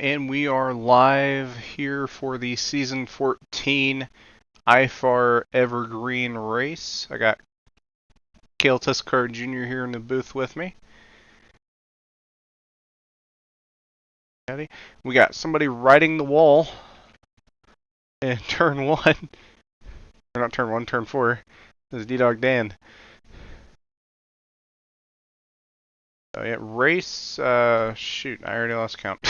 And we are live here for the Season 14 IFAR Evergreen race. I got Cale Tuscard Jr. here in the booth with me. We got somebody riding the wall in turn 1. Or not turn 1, turn 4. This is D-Dog Dan. Oh yeah, race, shoot, I already lost count.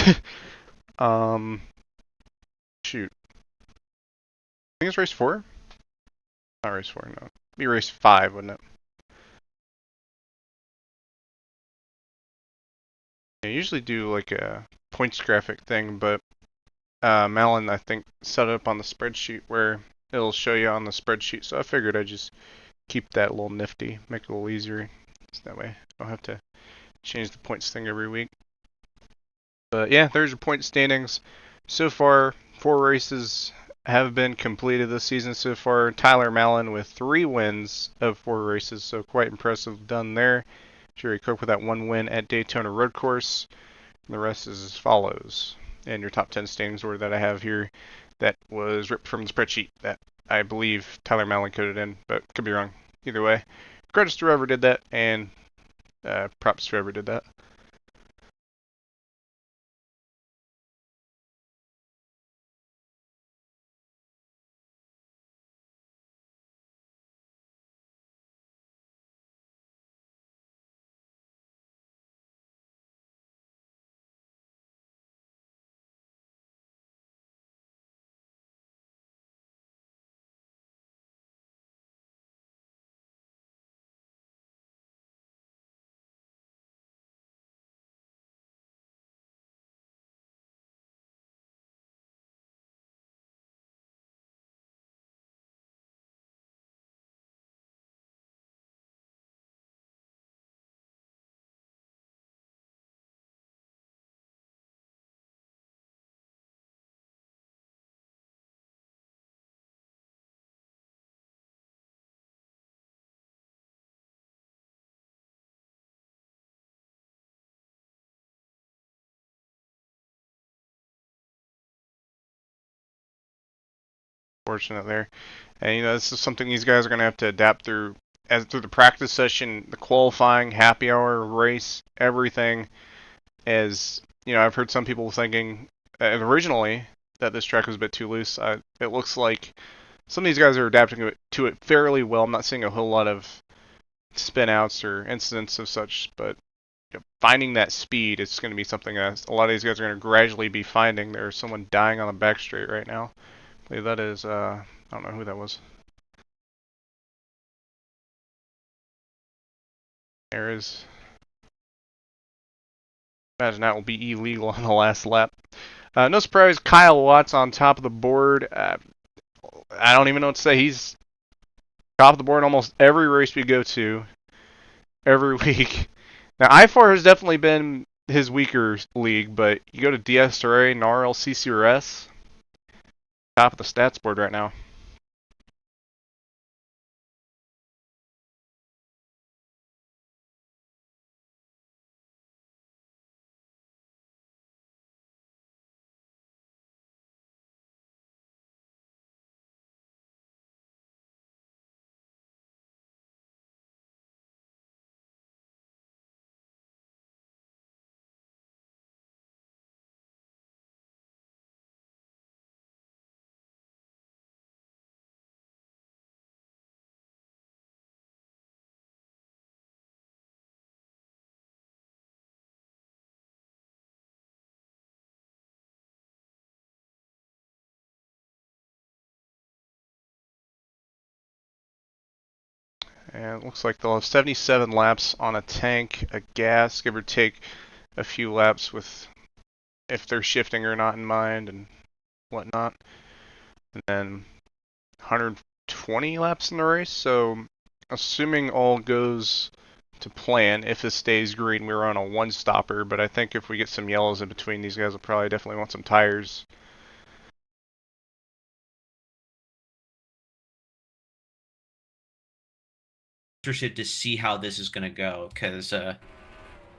Shoot. I think it's race 4? Not race 4, no. It'd be race 5, wouldn't it? I usually do like a points graphic thing, but Malin, I think, set it up on the spreadsheet where it'll show you on the spreadsheet, so I figured I'd just keep that a little nifty, make it a little easier, so that way I don't have to change the points thing every week. But yeah, there's your point standings. So far, 4 races have been completed this season so far. Tyler Malin with 3 wins of 4 races, so quite impressive done there. Jerry Cook with that 1 win at Daytona Road Course. And the rest is as follows. And your top 10 standings order that I have here that was ripped from the spreadsheet that I believe Tyler Malin coded in, but could be wrong. Either way, credits to whoever did that, and props to whoever did that. Fortunate there. And you know, this is something these guys are going to have to adapt through through the practice session, the qualifying, happy hour, race, everything. As you know, I've heard some people thinking originally that this track was a bit too loose. It looks like some of these guys are adapting to it fairly well. I'm not seeing a whole lot of spin outs or incidents of such, but finding that speed is going to be something that a lot of these guys are going to gradually be finding. There's someone dying on the back straight right now. I believe that is, I don't know who that was. There is. Imagine that will be illegal on the last lap. No surprise, Kyle Watts on top of the board. I don't even know what to say. He's top of the board almost every race we go to, every week. Now, IFAR has definitely been his weaker league, but you go to DSRA, NARL, CCRS, top of the stats board right now. And it looks like they'll have 77 laps on a tank, a gas, give or take a few laps with if they're shifting or not in mind and whatnot. And then 120 laps in the race. So, assuming all goes to plan, if this stays green, we're on a one stopper. But I think if we get some yellows in between, these guys will probably definitely want some tires. Interested to see how this is going to go because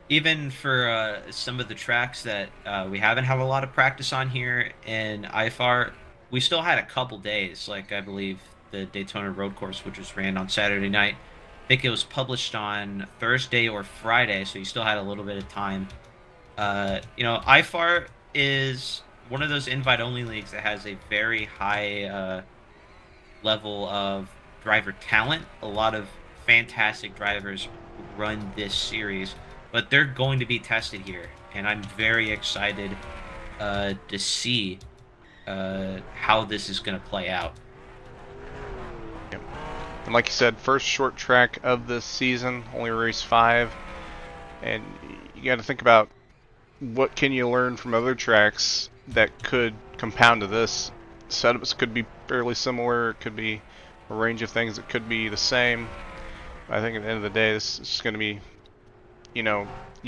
even for some of the tracks that we haven't had a lot of practice on here in IFAR, we still had a couple days. Like I believe the Daytona Road Course, which was ran on Saturday night, I think it was published on Thursday or Friday, so you still had a little bit of time. IFAR is one of those invite-only leagues that has a very high level of driver talent. A lot of fantastic drivers run this series, but they're going to be tested here, and I'm very excited to see how this is going to play out. Yep. And like you said, first short track of this season, only race 5, and you got to think about what can you learn from other tracks that could compound to this. Setups could be fairly similar. It could be a range of things that could be the same. I think at the end of the day, this is going to be, you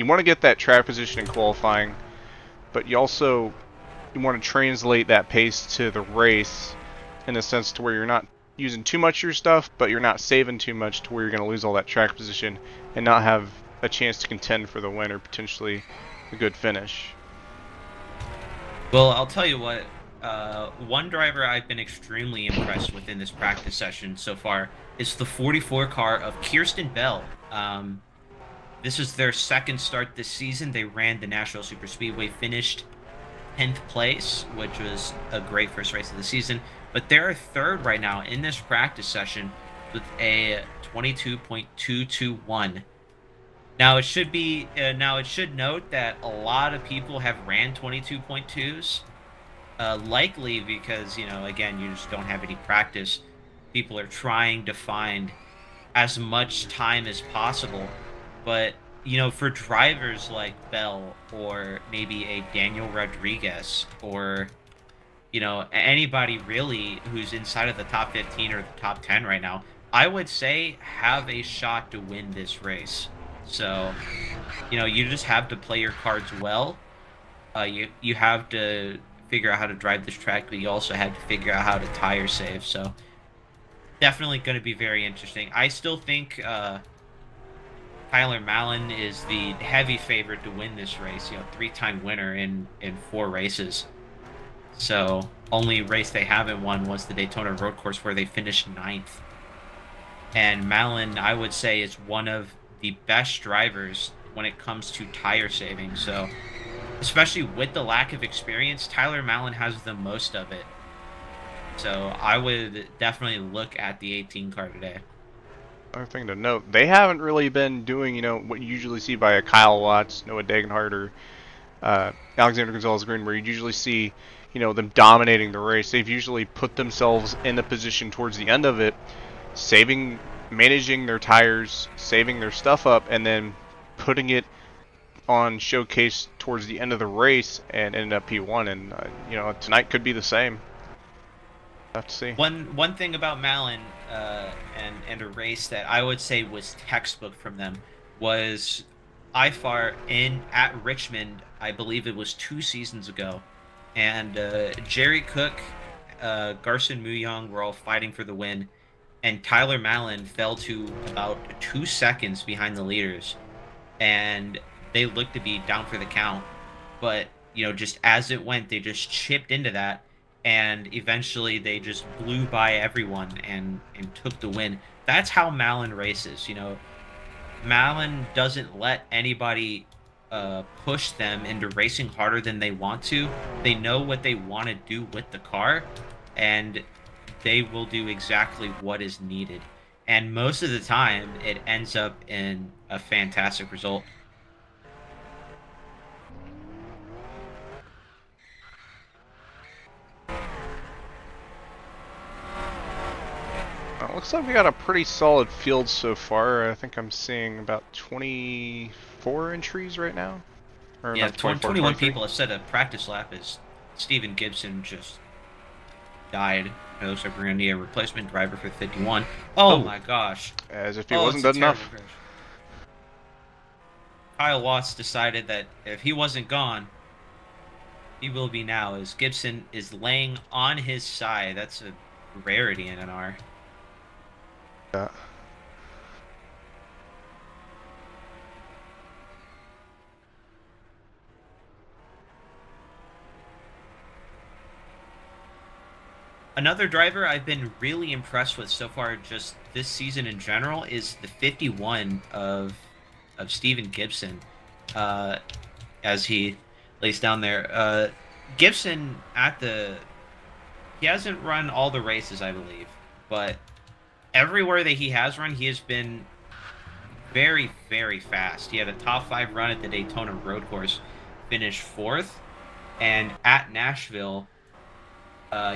want to get that track position in qualifying, but you want to translate that pace to the race in a sense to where you're not using too much of your stuff, but you're not saving too much to where you're going to lose all that track position and not have a chance to contend for the win or potentially a good finish. Well, I'll tell you what. One driver I've been extremely impressed with in this practice session so far is the 44 car of Kirsten Bell. This is their second start this season. They ran the Nashville Super Speedway, finished 10th place, which was a great first race of the season. But they're third right now in this practice session with a 22.221. Now it should note that a lot of people have ran 22.2s, likely because again you just don't have any practice. People are trying to find as much time as possible, but for drivers like Bell or maybe a Daniel Rodriguez or anybody really who's inside of the top 15 or the top 10 right now, I would say have a shot to win this race. So, you just have to play your cards well. You have to figure out how to drive this track, but you also have to figure out how to tire save. So, definitely going to be very interesting. I still think Tyler Mallon is the heavy favorite to win this race. 3-time winner in 4 races. So, only race they haven't won was the Daytona Road Course, where they finished 9th. And Mallon, I would say, is one of the best drivers when it comes to tire saving. So, especially with the lack of experience, Tyler Mallon has the most of it. So, I would definitely look at the 18 car today. Another thing to note, they haven't really been doing, what you usually see by a Kyle Watts, Noah Degenhardt, or Alexander Gonzalez-Greene, where you usually see, them dominating the race. They've usually put themselves in a position towards the end of it, managing their tires, saving their stuff up, and then putting it on showcase towards the end of the race and ended up P1. And tonight could be the same. Have to see. One thing about Mallon and a race that I would say was textbook from them was IFAR at Richmond. I believe it was 2 seasons ago, and Jerry Cook, Garson Muyong were all fighting for the win, and Tyler Mallon fell to about 2 seconds behind the leaders, and they looked to be down for the count. But just as it went, they just chipped into that, and eventually they just blew by everyone and took the win. That's how Mallon races. Mallon doesn't let anybody push them into racing harder than they want to. They know what they want to do with the car, and they will do exactly what is needed. And most of the time, it ends up in a fantastic result. Looks like we got a pretty solid field so far. I think I'm seeing about 24 entries right now. Or Yeah, not 24, 21 23. people have said a practice lap is Steven Gibson just died. It looks like we're going to need a replacement driver for 51. Oh Oh, my gosh. as if he Oh, wasn't it's a good terrible enough. crash. Kyle Watts decided that if he wasn't gone, he will be now, as Gibson is laying on his side. That's a rarity in an R. Yeah. Another driver I've been really impressed with so far, just this season in general, is the 51 of Steven Gibson, uh, as he lays down there. Gibson he hasn't run all the races, I believe, but everywhere that he has run, he has been very, very fast. He had a top 5 run at the Daytona Road Course, finished 4th, and at Nashville,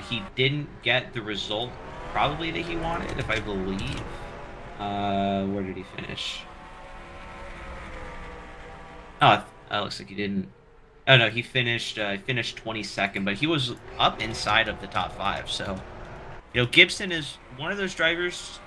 he didn't get the result probably that he wanted, if I believe. Where did he finish? Oh, it looks like he didn't. Oh no, he finished 22nd, but he was up inside of the top 5. So, Gibson is one of those drivers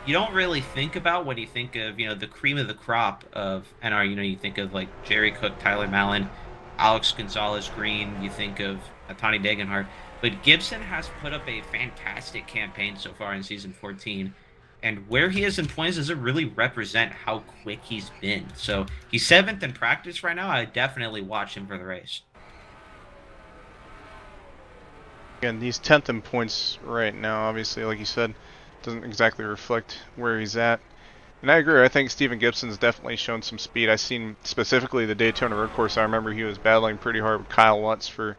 you don't really think about when you think of, the cream of the crop of NR. You think of like Jerry Cook, Tyler Mallon, Alex Gonzalez-Greene, you think of Tony Degenhardt. But Gibson has put up a fantastic campaign so far in season 14. And where he is in points doesn't really represent how quick he's been. So he's 7th in practice right now. I definitely watch him for the race. Again, he's 10th in points right now. Obviously, like you said, doesn't exactly reflect where he's at. And I agree. I think Steven Gibson's definitely shown some speed. I've seen specifically the Daytona Road Course. I remember he was battling pretty hard with Kyle Lutz for,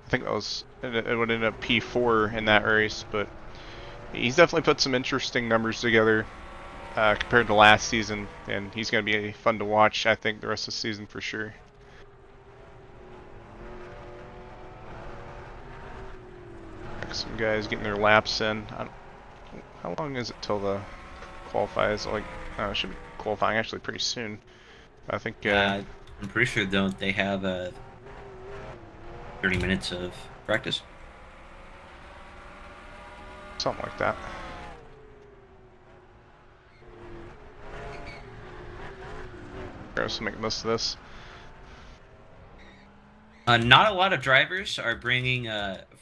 I think it would end up P4 in that race, but he's definitely put some interesting numbers together compared to last season, and he's going to be fun to watch, I think, the rest of the season for sure. Some guys getting their laps in. How long is it till the qualifies? Like, it should be qualifying actually pretty soon. I think. I'm pretty sure they have 30 minutes of practice. Something like that. Let's make most of this. Not a lot of drivers are bringing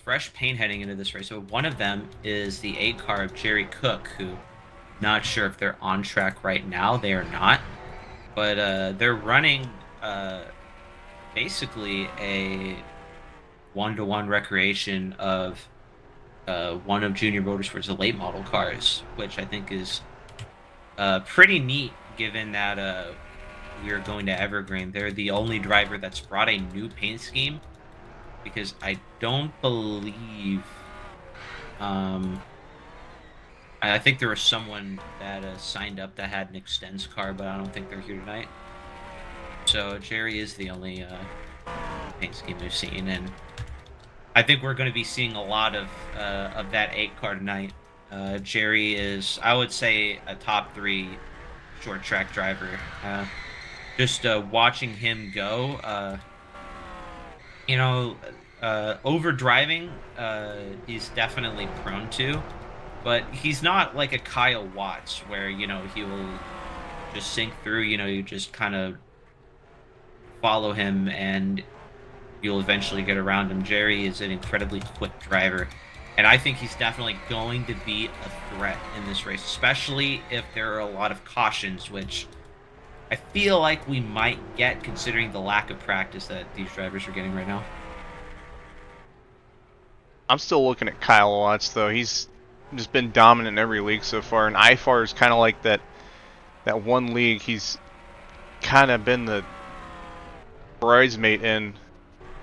fresh paint heading into this race. So one of them is the 8 car of Jerry Cook, who, not sure if they're on track right now. They are not, but they're running basically a 1-to-1 recreation of one of Junior Motorsports' late model cars, which I think is pretty neat, given that we are going to Evergreen. They're the only driver that's brought a new paint scheme, because I don't believe I think there was someone that signed up that had an Extends car, but I don't think they're here tonight. So Jerry is the only paint scheme we've seen, and I think we're going to be seeing a lot of that 8 car tonight. Jerry is, I would say, a top 3 short track driver. Just watching him go, over driving, he's definitely prone to, but he's not like a Kyle Watts where, he will just sink through, you just kind of follow him and you'll eventually get around him. Jerry is an incredibly quick driver, and I think he's definitely going to be a threat in this race, especially if there are a lot of cautions, which I feel like we might get, considering the lack of practice that these drivers are getting right now. I'm still looking at Kyle Watts, though. He's just been dominant in every league so far, and IFAR is kind of like that one league he's kind of been the bridesmaid in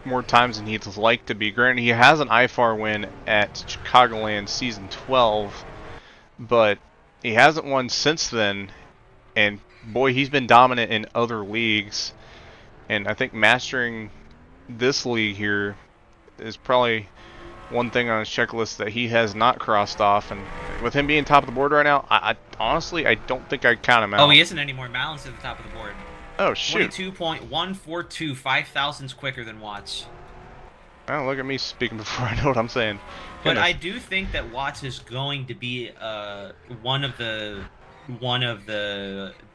more times than he'd like to be. Granted, he has an IFAR win at Chicagoland Season 12, but he hasn't won since then, and boy, he's been dominant in other leagues, and I think mastering this league here is probably one thing on his checklist that he has not crossed off. And with him being top of the board right now, I honestly, I don't think I'd count him out. Oh, he isn't anymore. Mallon's at the top of the board. Oh, shoot. 22.142, 5,000s quicker than Watts. Oh, look at me speaking before I know what I'm saying. But Goodness. I do think that Watts is going to be one of the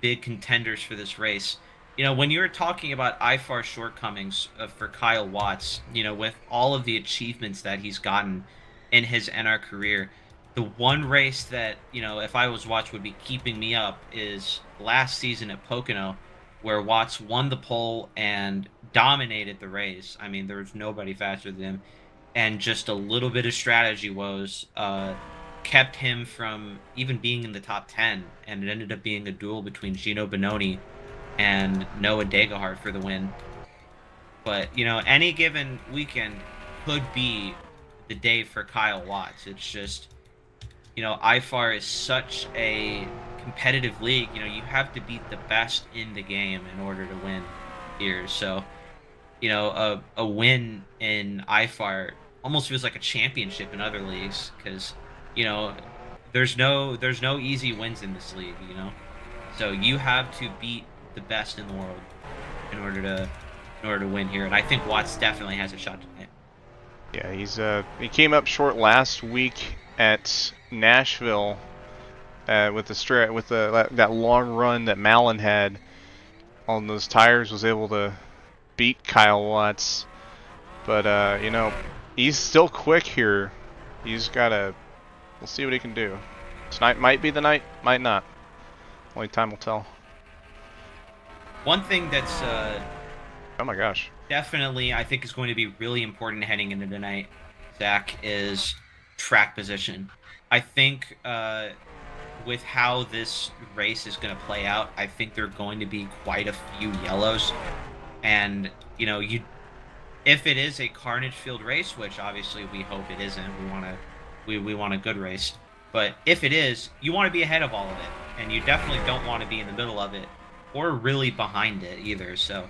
big contenders for this race. When you're talking about IFAR shortcomings for Kyle Watts, with all of the achievements that he's gotten in his NR career, the one race that, if I was Watts would be keeping me up is last season at Pocono, where Watts won the pole and dominated the race. I mean, there was nobody faster than him. and just a little bit of strategy woes kept him from even being in the top 10, and it ended up being a duel between Gino Bononi and Noah Degahart for the win. But, any given weekend could be the day for Kyle Watts. It's just, IFAR is such a competitive league. You have to beat the best in the game in order to win here. So, a win in IFAR almost feels like a championship in other leagues because, you know, there's no easy wins in this league. So you have to beat the best in the world in order to win here. And I think Watts definitely has a shot tonight. Yeah, he came up short last week at Nashville with that long run that Malin had on those tires, was able to beat Kyle Watts. But he's still quick here. We'll see what he can do. Tonight might be the night, might not. Only time will tell. One thing that's Oh my gosh. definitely I think is going to be really important heading into tonight, Zach, is track position. I think with how this race is going to play out, I think there are going to be quite a few yellows. And, if it is a carnage field race, which obviously we hope it isn't, we want a good race. But if it is, you want to be ahead of all of it, and you definitely don't want to be in the middle of it or really behind it either. So,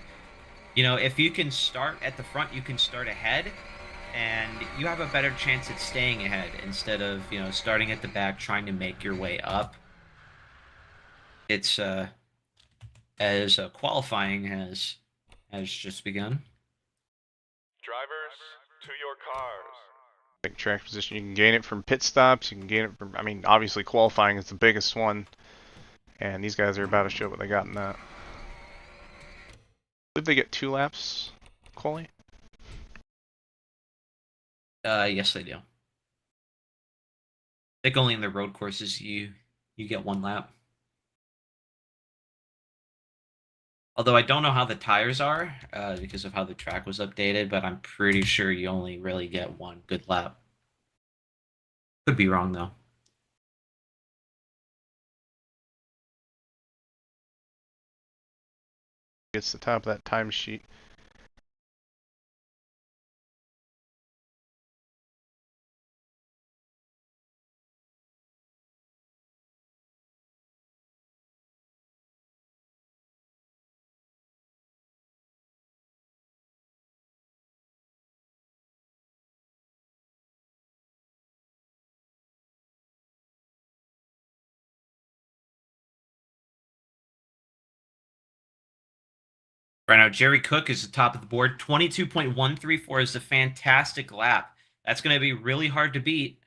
if you can start at the front, you can start ahead, and you have a better chance at staying ahead instead of, starting at the back trying to make your way up. It's as qualifying has just begun. Drivers, to your cars. Big track position. You can gain it from pit stops. You can gain it from, obviously qualifying is the biggest one. And these guys are about to show what they got in that. I believe they get 2 laps, Coley? Yes, they do. I think only in the road courses you get 1 lap. Although I don't know how the tires are because of how the track was updated, but I'm pretty sure you only really get 1 good lap. Could be wrong, though. Gets the top of that timesheet. Right now, Jerry Cook is the top of the board. 22.134 is a fantastic lap. That's going to be really hard to beat.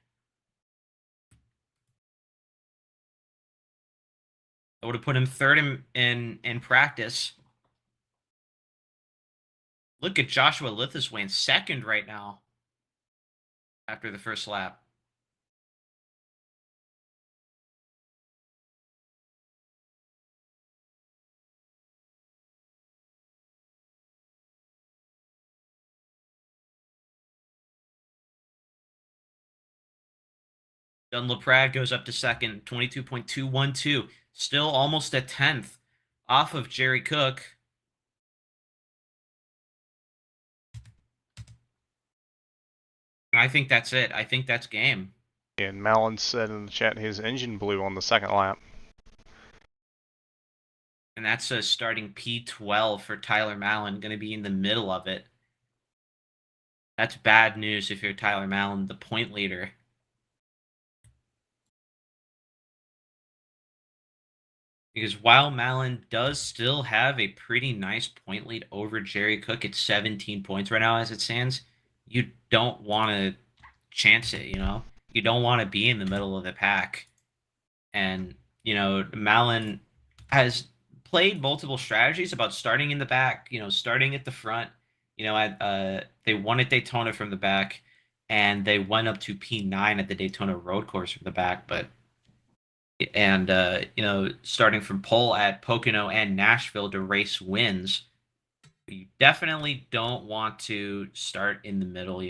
I would have put him third in practice. Look at Joshua Lithiswain, second right now after the first lap. Dunlaprad goes up to second, 22.212. Still almost a 10th off of Jerry Cook. And I think that's it. I think that's game. And Malin said in the chat his engine blew on the second lap. And that's a starting P12 for Tyler Malin, going to be in the middle of it. That's bad news if you're Tyler Malin, the point leader. Because while Malin does still have a pretty nice point lead over Jerry Cook at 17 points right now as it stands, you don't want to chance it, You don't want to be in the middle of the pack. And, Malin has played multiple strategies about starting in the back, starting at the front. They won at Daytona from the back, and they went up to P9 at the Daytona road course from the back, starting from pole at Pocono and Nashville to race wins. You definitely don't want to start in the middle,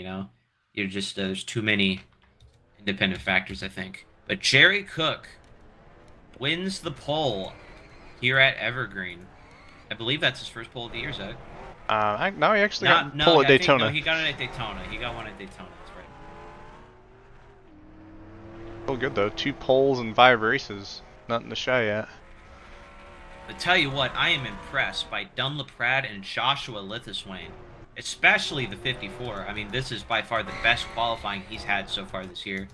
You're just there's too many independent factors, I think. But Jerry Cook wins the pole here at Evergreen. I believe that's his first pole of the year, Zach. No, he actually Not got no, pole at I think no, Daytona. he got it at Daytona. He got one at Daytona. That's right. Still good though. 2 poles and 5 races. Nothing to shy at. But tell you what, I am impressed by Dunlaprad and Joshua Lithiswain, especially the 54. I mean, this is by far the best qualifying he's had so far this year.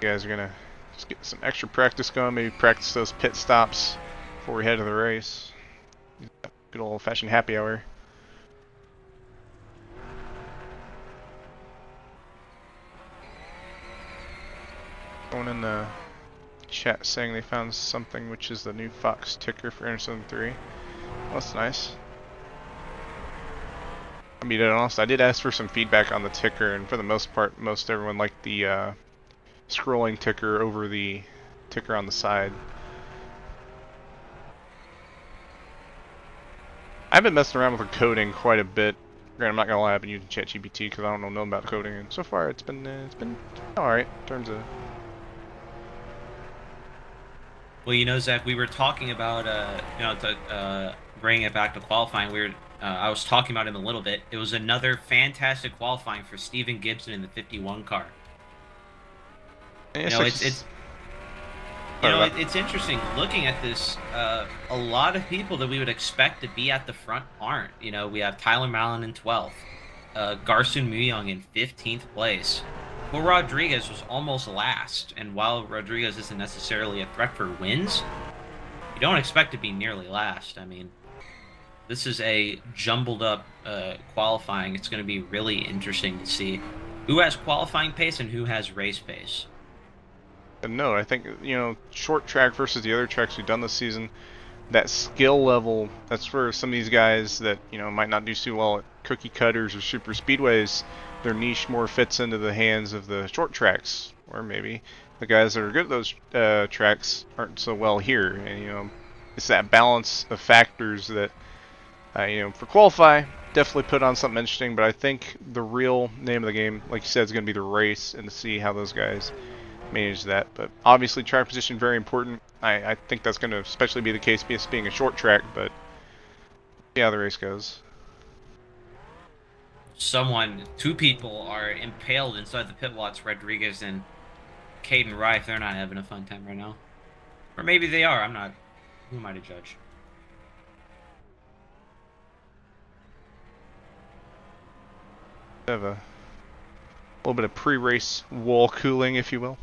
You guys are gonna just get some extra practice going. Maybe practice those pit stops before we head to the race. Good old-fashioned happy hour. Someone in the chat saying they found something, which is the new Fox ticker for Anderson 3. That's nice. I'll be honest, I did ask for some feedback on the ticker, and for the most part, most everyone liked the scrolling ticker over the ticker on the side. I've been messing around with the coding quite a bit. Granted, I'm not gonna lie, I've been using ChatGPT because I don't know nothing about coding, and so far it's been all right in terms of. Well, you know, Zach, we were talking about, to bring it back to qualifying. I was talking about him a little bit. It was another fantastic qualifying for Steven Gibson in the 51 car. You know, it's interesting looking at this. A lot of people that we would expect to be at the front aren't. You know, we have Tyler Mallon in 12th, Garson Muyong in 15th place. Well, Rodriguez was almost last, and while Rodriguez isn't necessarily a threat for wins, you don't expect to be nearly last. I mean, this is a jumbled up qualifying. It's going to be really interesting to see who has qualifying pace and who has race pace. No, I think, short track versus the other tracks we've done this season, that skill level, that's where some of these guys that, might not do too well at cookie cutters or super speedways, their niche more fits into the hands of the short tracks. Or maybe the guys that are good at those tracks aren't so well here. And, it's that balance of factors that, for qualify, definitely put on something interesting, but I think the real name of the game, like you said, is going to be the race and to see how those guys manage that. But obviously track position very important. I think that's going to especially be the case being a short track, but see how the race goes. Two people are impaled inside the pit wall. It's Rodriguez and Caden Rife. They're not having a fun time right now. Or maybe they are. I'm not. Who am I to judge? Have a little bit of pre-race wall cooling, if you will.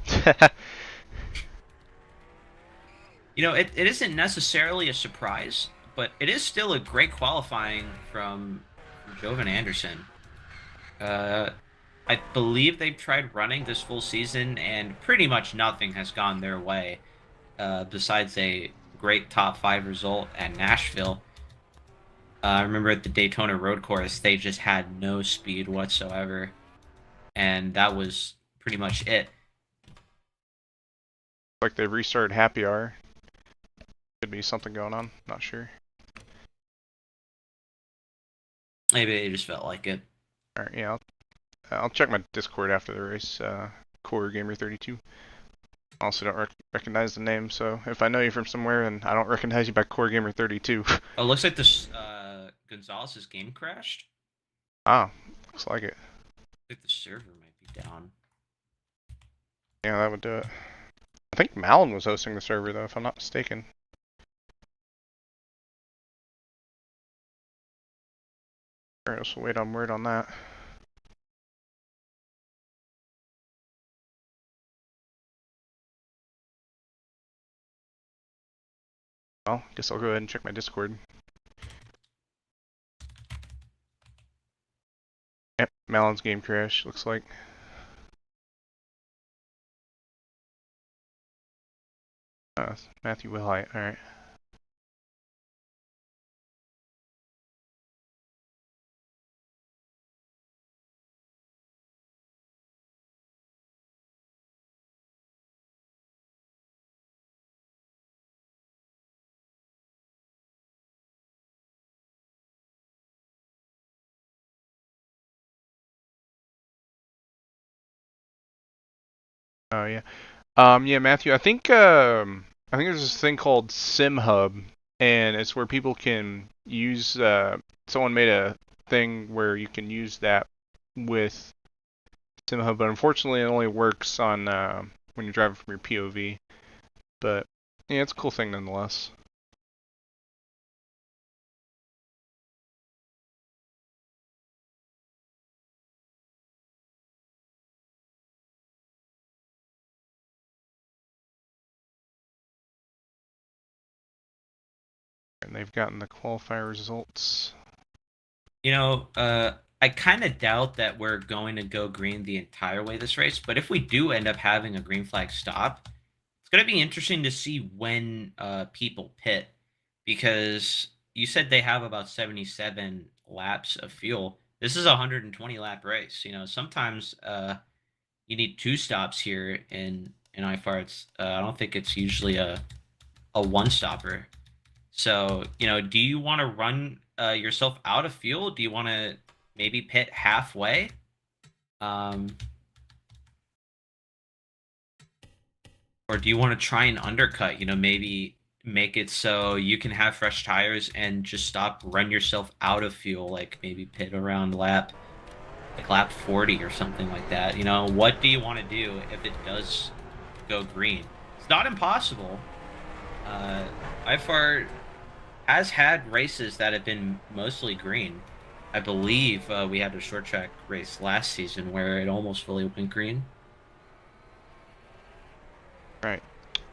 It isn't necessarily a surprise, but it is still a great qualifying from Jovan Anderson. I believe they've tried running this full season, and pretty much nothing has gone their way, besides a great top 5 result at Nashville. I remember at the Daytona Road Course, they just had no speed whatsoever, and that was pretty much it. Like they restarted happy hour. Could be something going on. Not sure. Maybe they just felt like it. All right, yeah. I'll check my Discord after the race. Core Gamer 32. Also don't recognize the name, so if I know you from somewhere and I don't recognize you by Core Gamer 32. Oh, it looks like this Gonzalez's game crashed. Ah, looks like it. I think the server might be down. Yeah, that would do it. I think Malin was hosting the server though, if I'm not mistaken. Alright, so wait on word on that. Well, guess I'll go ahead and check my Discord. Yep, Malin's game crash, looks like. Matthew Wilhite, alright. Oh yeah. Yeah, Matthew. I think there's this thing called SimHub, and it's where people can use. Someone made a thing where you can use that with SimHub, but unfortunately, it only works on when you're driving from your POV. But yeah, it's a cool thing nonetheless. And they've gotten the qualifier results. You know, I kind of doubt that we're going to go green the entire way this race, but if we do end up having a green flag stop, it's going to be interesting to see when people pit, because you said they have about 77 laps of fuel. This is a 120 lap race. You know, sometimes you need two stops here in IFAR. I don't think it's usually a one stopper. So, you know, do you want to run yourself out of fuel? Do you want to maybe pit halfway? Um, or do you want to try and undercut? You know, maybe make it so you can have fresh tires and just stop, run yourself out of fuel, like maybe pit around lap 40 or something like that. You know, what do you want to do if it does go green? It's not impossible. IFAR has had races that have been mostly green. I believe we had a short track race last season where it almost fully went green. Right.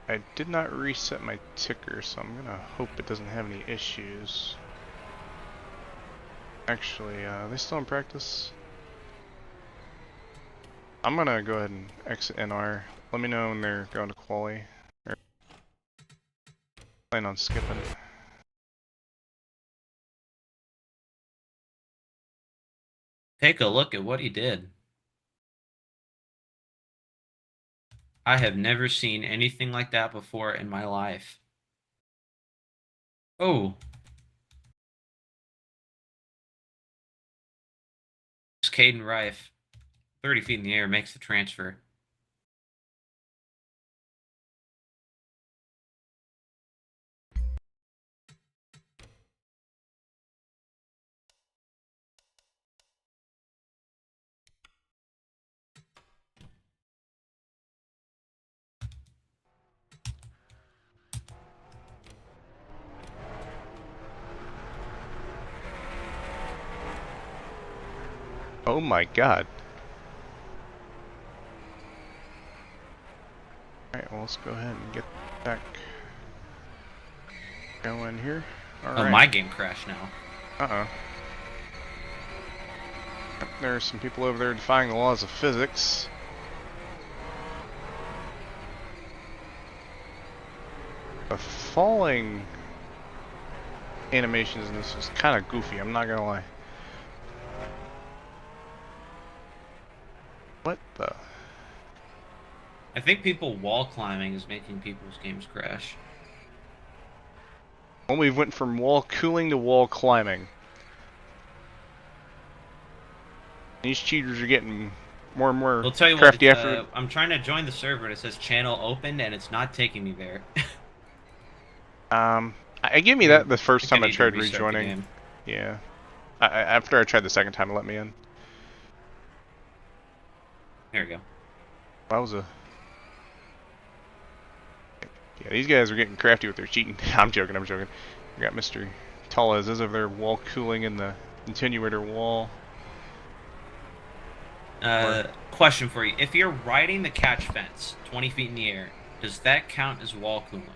I did not reset my ticker, so I'm gonna hope it doesn't have any issues. Actually, are they still in practice? I'm gonna go ahead and exit NR. Let me know when they're going to quali. Or plan on skipping. Take a look at what he did. I have never seen anything like that before in my life. Oh. Caden Rife, 30 feet in the air, makes the transfer. Oh my god. Alright, well let's go ahead and get back going here. Alright. Oh, my game crashed now. Uh-oh. There are some people over there defying the laws of physics. The falling animations in this is kind of goofy, I'm not gonna lie. What the? I think people wall climbing is making people's games crash. Well, we went from wall cooling to wall climbing. These cheaters are getting more and more We'll tell you crafty what, after. I'm trying to join the server and it says channel opened and it's not taking me there. I gave me that the first time I need to tried restart the rejoining. game. Yeah. After I tried the second time, it let me in. There we go. That was a. Yeah, these guys are getting crafty with their cheating. I'm joking. We got Mr. Tallez over there wall cooling in the attenuator wall. Question for you. If you're riding the catch fence 20 feet in the air, does that count as wall cooling?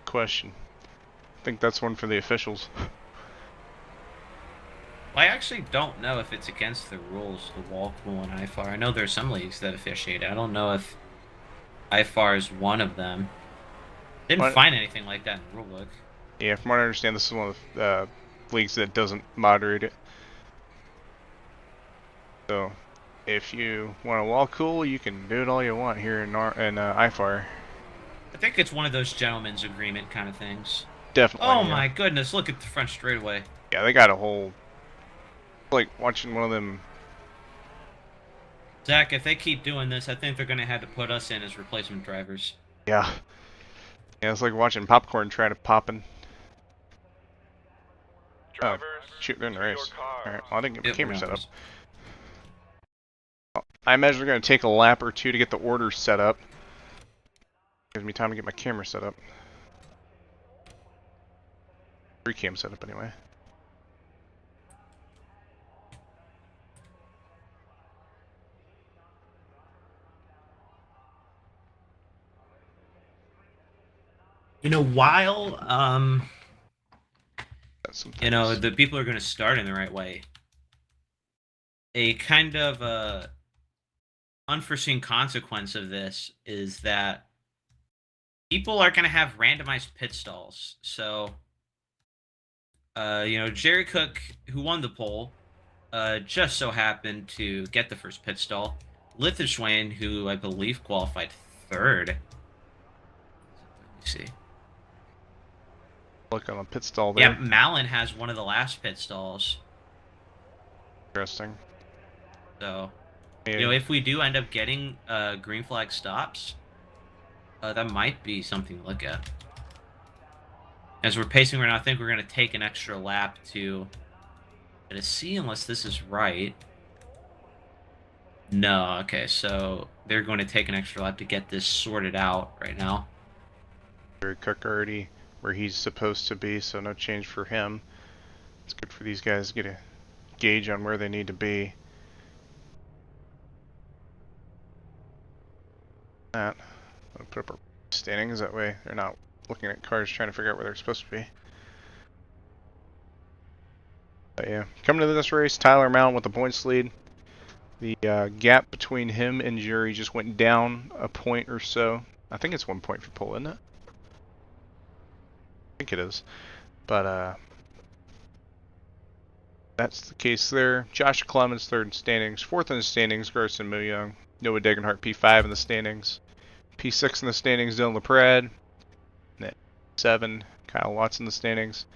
Question. I think that's one for the officials. Well, I actually don't know if it's against the rules to wall cool in IFAR. I know there's some leagues that officiate. I don't know if IFAR is one of them. Didn't find anything like that in the rulebook. Yeah, from what I understand, this is one of the leagues that doesn't moderate it. So, if you want to wall cool, you can do it all you want here in IFAR. I think it's one of those gentleman's agreement kind of things. Definitely. Oh yeah. my goodness, look at the front straightaway. Yeah, they got a whole, like watching one of them Zach, if they keep doing this, I think they're going to have to put us in as replacement drivers. Yeah. Yeah, it's like watching popcorn try to pop in. Oh, Drivers, shoot, they're in the to your race. cars. Alright, well, I didn't get my Yep, camera we're set up. numbers. I imagine they're going to take a lap or two to get the order set up. Gives me time to get my camera set up. 3 cam set up anyway. While That's some the people are going to start in the right way, a kind of unforeseen consequence of this is that people are going to have randomized pit stalls. So, Jerry Cook, who won the pole, just so happened to get the first pit stall. Lithuanian, who I believe qualified third. Let me see. Look on a pit stall there. Yeah, Malin has one of the last pit stalls. Interesting. So, Yeah. if we do end up getting green flag stops, that might be something to look at. As we're pacing right now, I think we're going to take an extra lap to see, unless this is right. No, okay, so they're going to take an extra lap to get this sorted out right now. Jerry Cook already where he's supposed to be, so no change for him. It's good for these guys to get a gauge on where they need to be. That. I'll put up our standings, that way they're not looking at cars trying to figure out where they're supposed to be. But yeah, coming to this race, Tyler Mount with the points lead. The gap between him and Jerry just went down a point or so. I think it's 1 point for pole, isn't it? I think it is. But that's the case there. Josh Clemens, 3rd in standings. 4th in the standings, Garson Moyoung. Noah Degenhart, P5 in the standings. P6 in the standings, Dylan LaPrade. Net 7, Kyle Watson in the standings.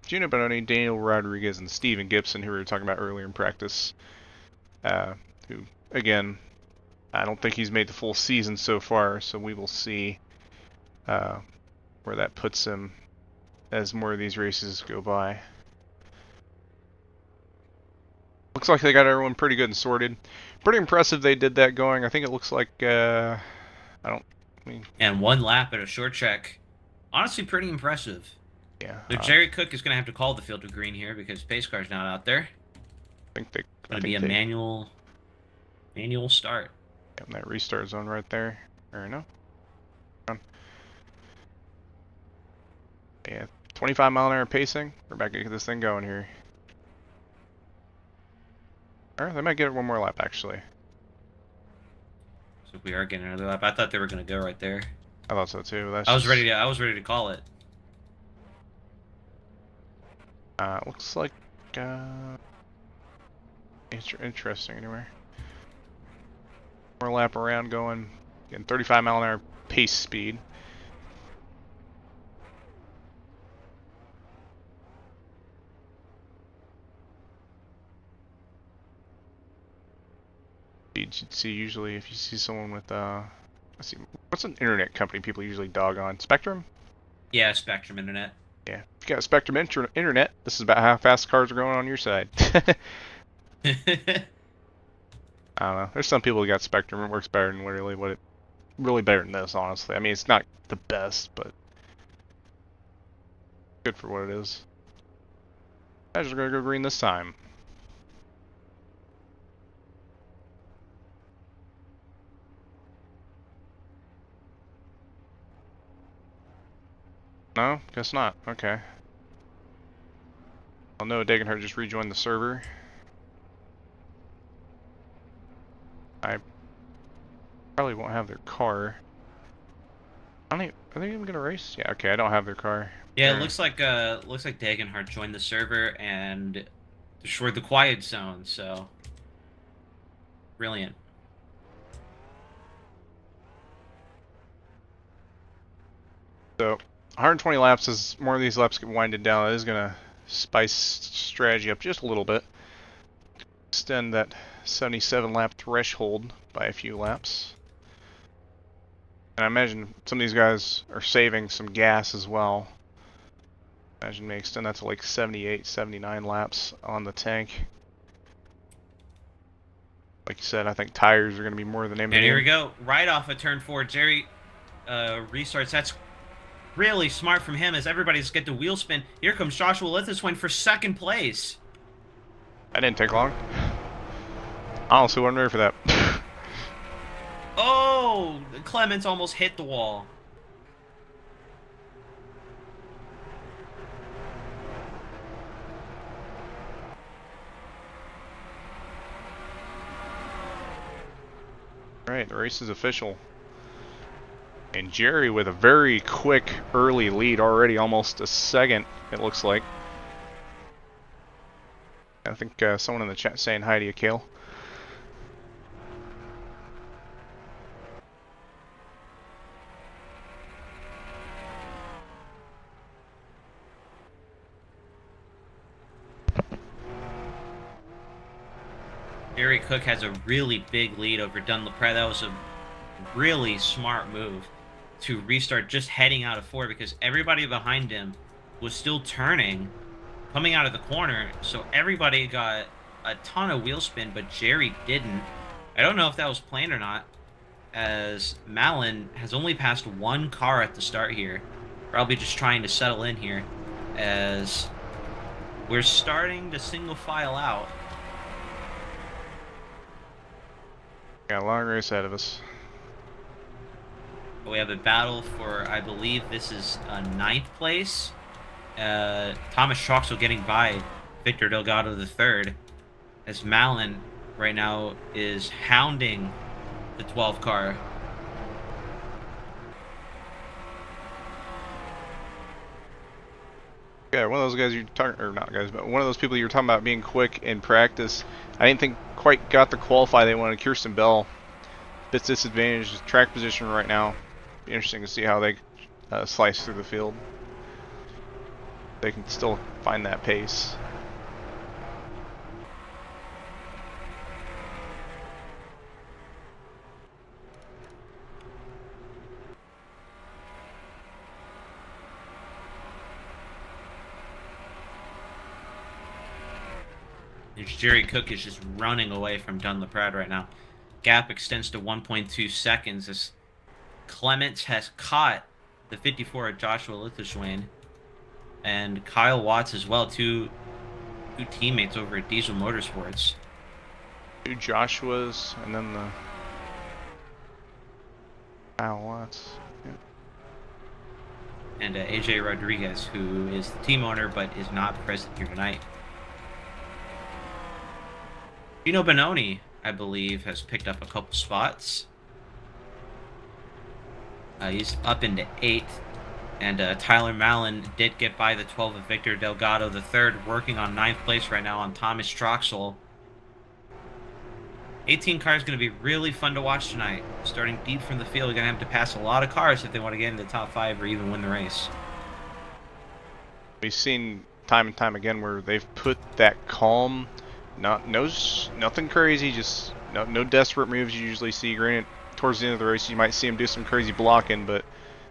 Gino Bononi, Daniel Rodriguez, and Steven Gibson, who we were talking about earlier in practice. Who, again, I don't think he's made the full season so far, so we will see where that puts him as more of these races go by. Looks like they got everyone pretty good and sorted. Pretty impressive they did that going. I think it looks like, and 1 lap at a short track. Honestly, pretty impressive. Yeah. So Jerry Cook is going to have to call the field to green here because pace car's not out there. I think It's going to be a manual start. Yeah, that restart zone right there. Or no? Yeah, 25-mile-an-hour pacing. We're about to get this thing going here. Or they might get it 1 more lap, actually. So we are getting another lap. I thought they were going to go right there. I thought so too. That's I was ready to call it. Looks like interesting anyway. More lap around going, getting 35-mile-an-hour pace speed. You'd see usually if you see someone with let's see, what's an internet company people usually dog on? Spectrum? Yeah, Spectrum Internet. Yeah, if you got Spectrum Internet, this is about how fast cars are going on your side. I don't know. There's some people who got Spectrum. It works better than really better than this, honestly. I mean, it's not the best, but good for what it is. Guys are gonna go green this time. No? Guess not. Okay. I'll know Degenhart just rejoined the server. I probably won't have their car. Are they even gonna race? Yeah, okay, I don't have their car. Yeah, it looks like Degenhart joined the server and destroyed the quiet zone, so brilliant. So 120 laps, as more of these laps get winded down, that is going to spice strategy up just a little bit. extend that 77 lap threshold by a few laps. And I imagine some of these guys are saving some gas as well. Imagine they extend that to like 78, 79 laps on the tank. Like you said, I think tires are going to be more the name of the game. And here we go, right off of turn 4, Jerry restarts. That's really smart from him as everybody's get the wheel spin. Here comes Joshua Lithiswin for second place. That didn't take long. I honestly wasn't ready for that. Oh, Clements almost hit the wall. Alright, the race is official. And Jerry with a very quick early lead already, almost a second, it looks like. I think someone in the chat saying hi to you, Kale. Jerry Cook has a really big lead over Dunlapre. That was a really smart move to restart just heading out of 4 because everybody behind him was still turning, coming out of the corner. So everybody got a ton of wheel spin, but Jerry didn't. I don't know if that was planned or not, as Malin has only passed one car at the start here. Probably just trying to settle in here as we're starting to single file out. Got a long race ahead of us. We have a battle for, I believe this is 9th place. Thomas Troxel getting by Victor Delgado III, as Malin right now is hounding the 12 car. Yeah, one of those guys you're talking, or not guys, but one of those people you're talking about being quick in practice. I didn't think quite got the qualify they wanted. Kirsten Bell, bit disadvantaged track position right now. Be interesting to see how they slice through the field. They can still find that pace. Jerry Cook is just running away from Dunlapre right now. Gap extends to 1.2 seconds as Clements has caught the 54 of Joshua Lithiswain, and Kyle Watts as well, two teammates over at Diesel Motorsports. 2 Joshuas and then the Kyle Watts. Yeah. And AJ Rodriguez, who is the team owner but is not present here tonight. Gino Bononi, I believe, has picked up a couple spots. He's up into 8th. And Tyler Malin did get by the 12 of Victor Delgado III, working on 9th place right now on Thomas Troxel. 18 car is going to be really fun to watch tonight. Starting deep from the field, you're going to have to pass a lot of cars if they want to get into the top 5 or even win the race. We've seen time and time again where they've put that calm, nothing crazy, just no desperate moves you usually see. Granted, towards the end of the race you might see them do some crazy blocking, but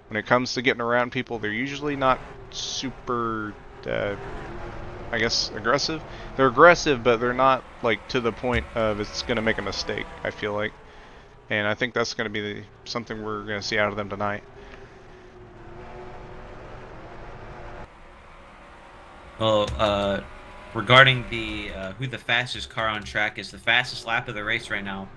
when it comes to getting around people, they're usually not super, I guess, aggressive. They're aggressive, but they're not like to the point of it's going to make a mistake, I feel like. And I think that's going to be something we're going to see out of them tonight. Well, regarding the who the fastest car on track is, the fastest lap of the race right now.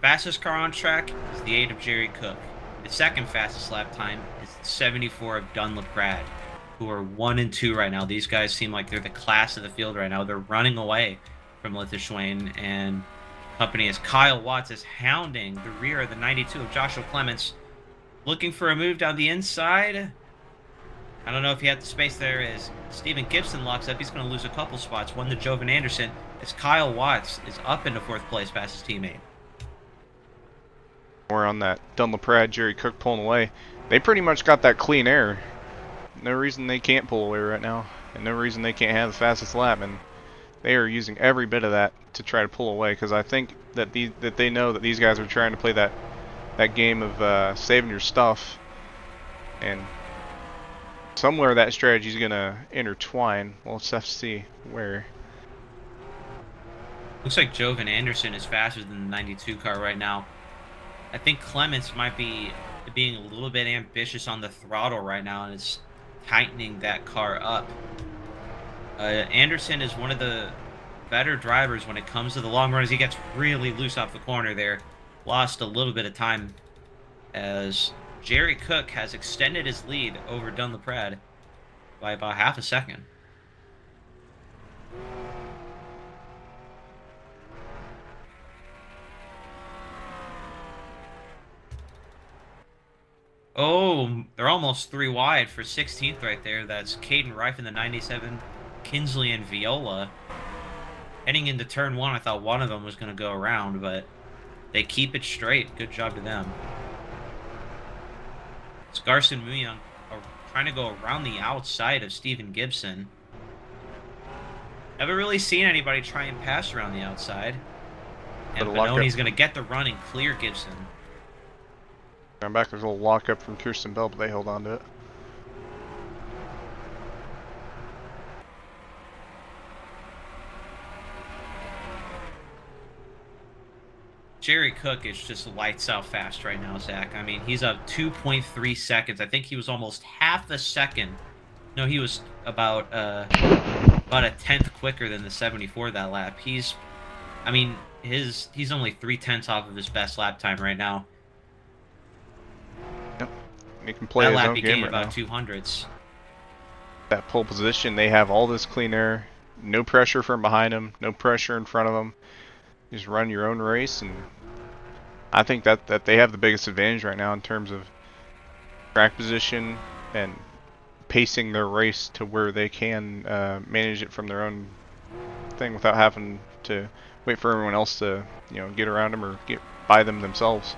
Fastest car on track is the 8 of Jerry Cook. The second fastest lap time is the 74 of Dunlapre, who are 1 and 2 right now. These guys seem like they're the class of the field right now. They're running away from Lithiswain, and company as Kyle Watts is hounding the rear of the 92 of Joshua Clements, looking for a move down the inside. I don't know if he had the space there as Stephen Gibson locks up. He's going to lose a couple spots. One to Jovan Anderson as Kyle Watts is up into 4th place past his teammate. We're on that Dunlapre, Jerry Cook pulling away. They pretty much got that clean air. No reason they can't pull away right now, and no reason they can't have the fastest lap. And they are using every bit of that to try to pull away, because I think that they know that these guys are trying to play that game of saving your stuff, and somewhere that strategy is gonna intertwine. Well, let's have to see where. Looks like Jovan Anderson is faster than the 92 car right now. I think Clements might be being a little bit ambitious on the throttle right now, and it's tightening that car up. Anderson is one of the better drivers when it comes to the long runs. He gets really loose off the corner there. Lost a little bit of time as Jerry Cook has extended his lead over Dunlapred by about half a second. Oh, they're almost 3 wide for 16th right there. That's Caden Rife in the 97, Kinsley and Viola. Heading into turn 1, I thought one of them was going to go around, but they keep it straight. Good job to them. It's Garson Muyoung trying to go around the outside of Steven Gibson. Haven't really seen anybody try and pass around the outside. And Benoni's going to get the run and clear Gibson. I'm back. There's a little lockup from Kirsten Bell, but they held on to it. Jerry Cook is just lights out fast right now, Zach. I mean, he's up 2.3 seconds. I think he was almost half a second. No, he was about a 10th quicker than the 74 that lap. He's only 0.3 off of his best lap time right now. Yep, he can play his own game right about now. 200s. That pole position, they have all this clean air, no pressure from behind him, no pressure in front of him. Just run your own race, and I think that they have the biggest advantage right now in terms of track position and pacing their race to where they can manage it from their own thing without having to wait for everyone else to, get around them or get by them themselves.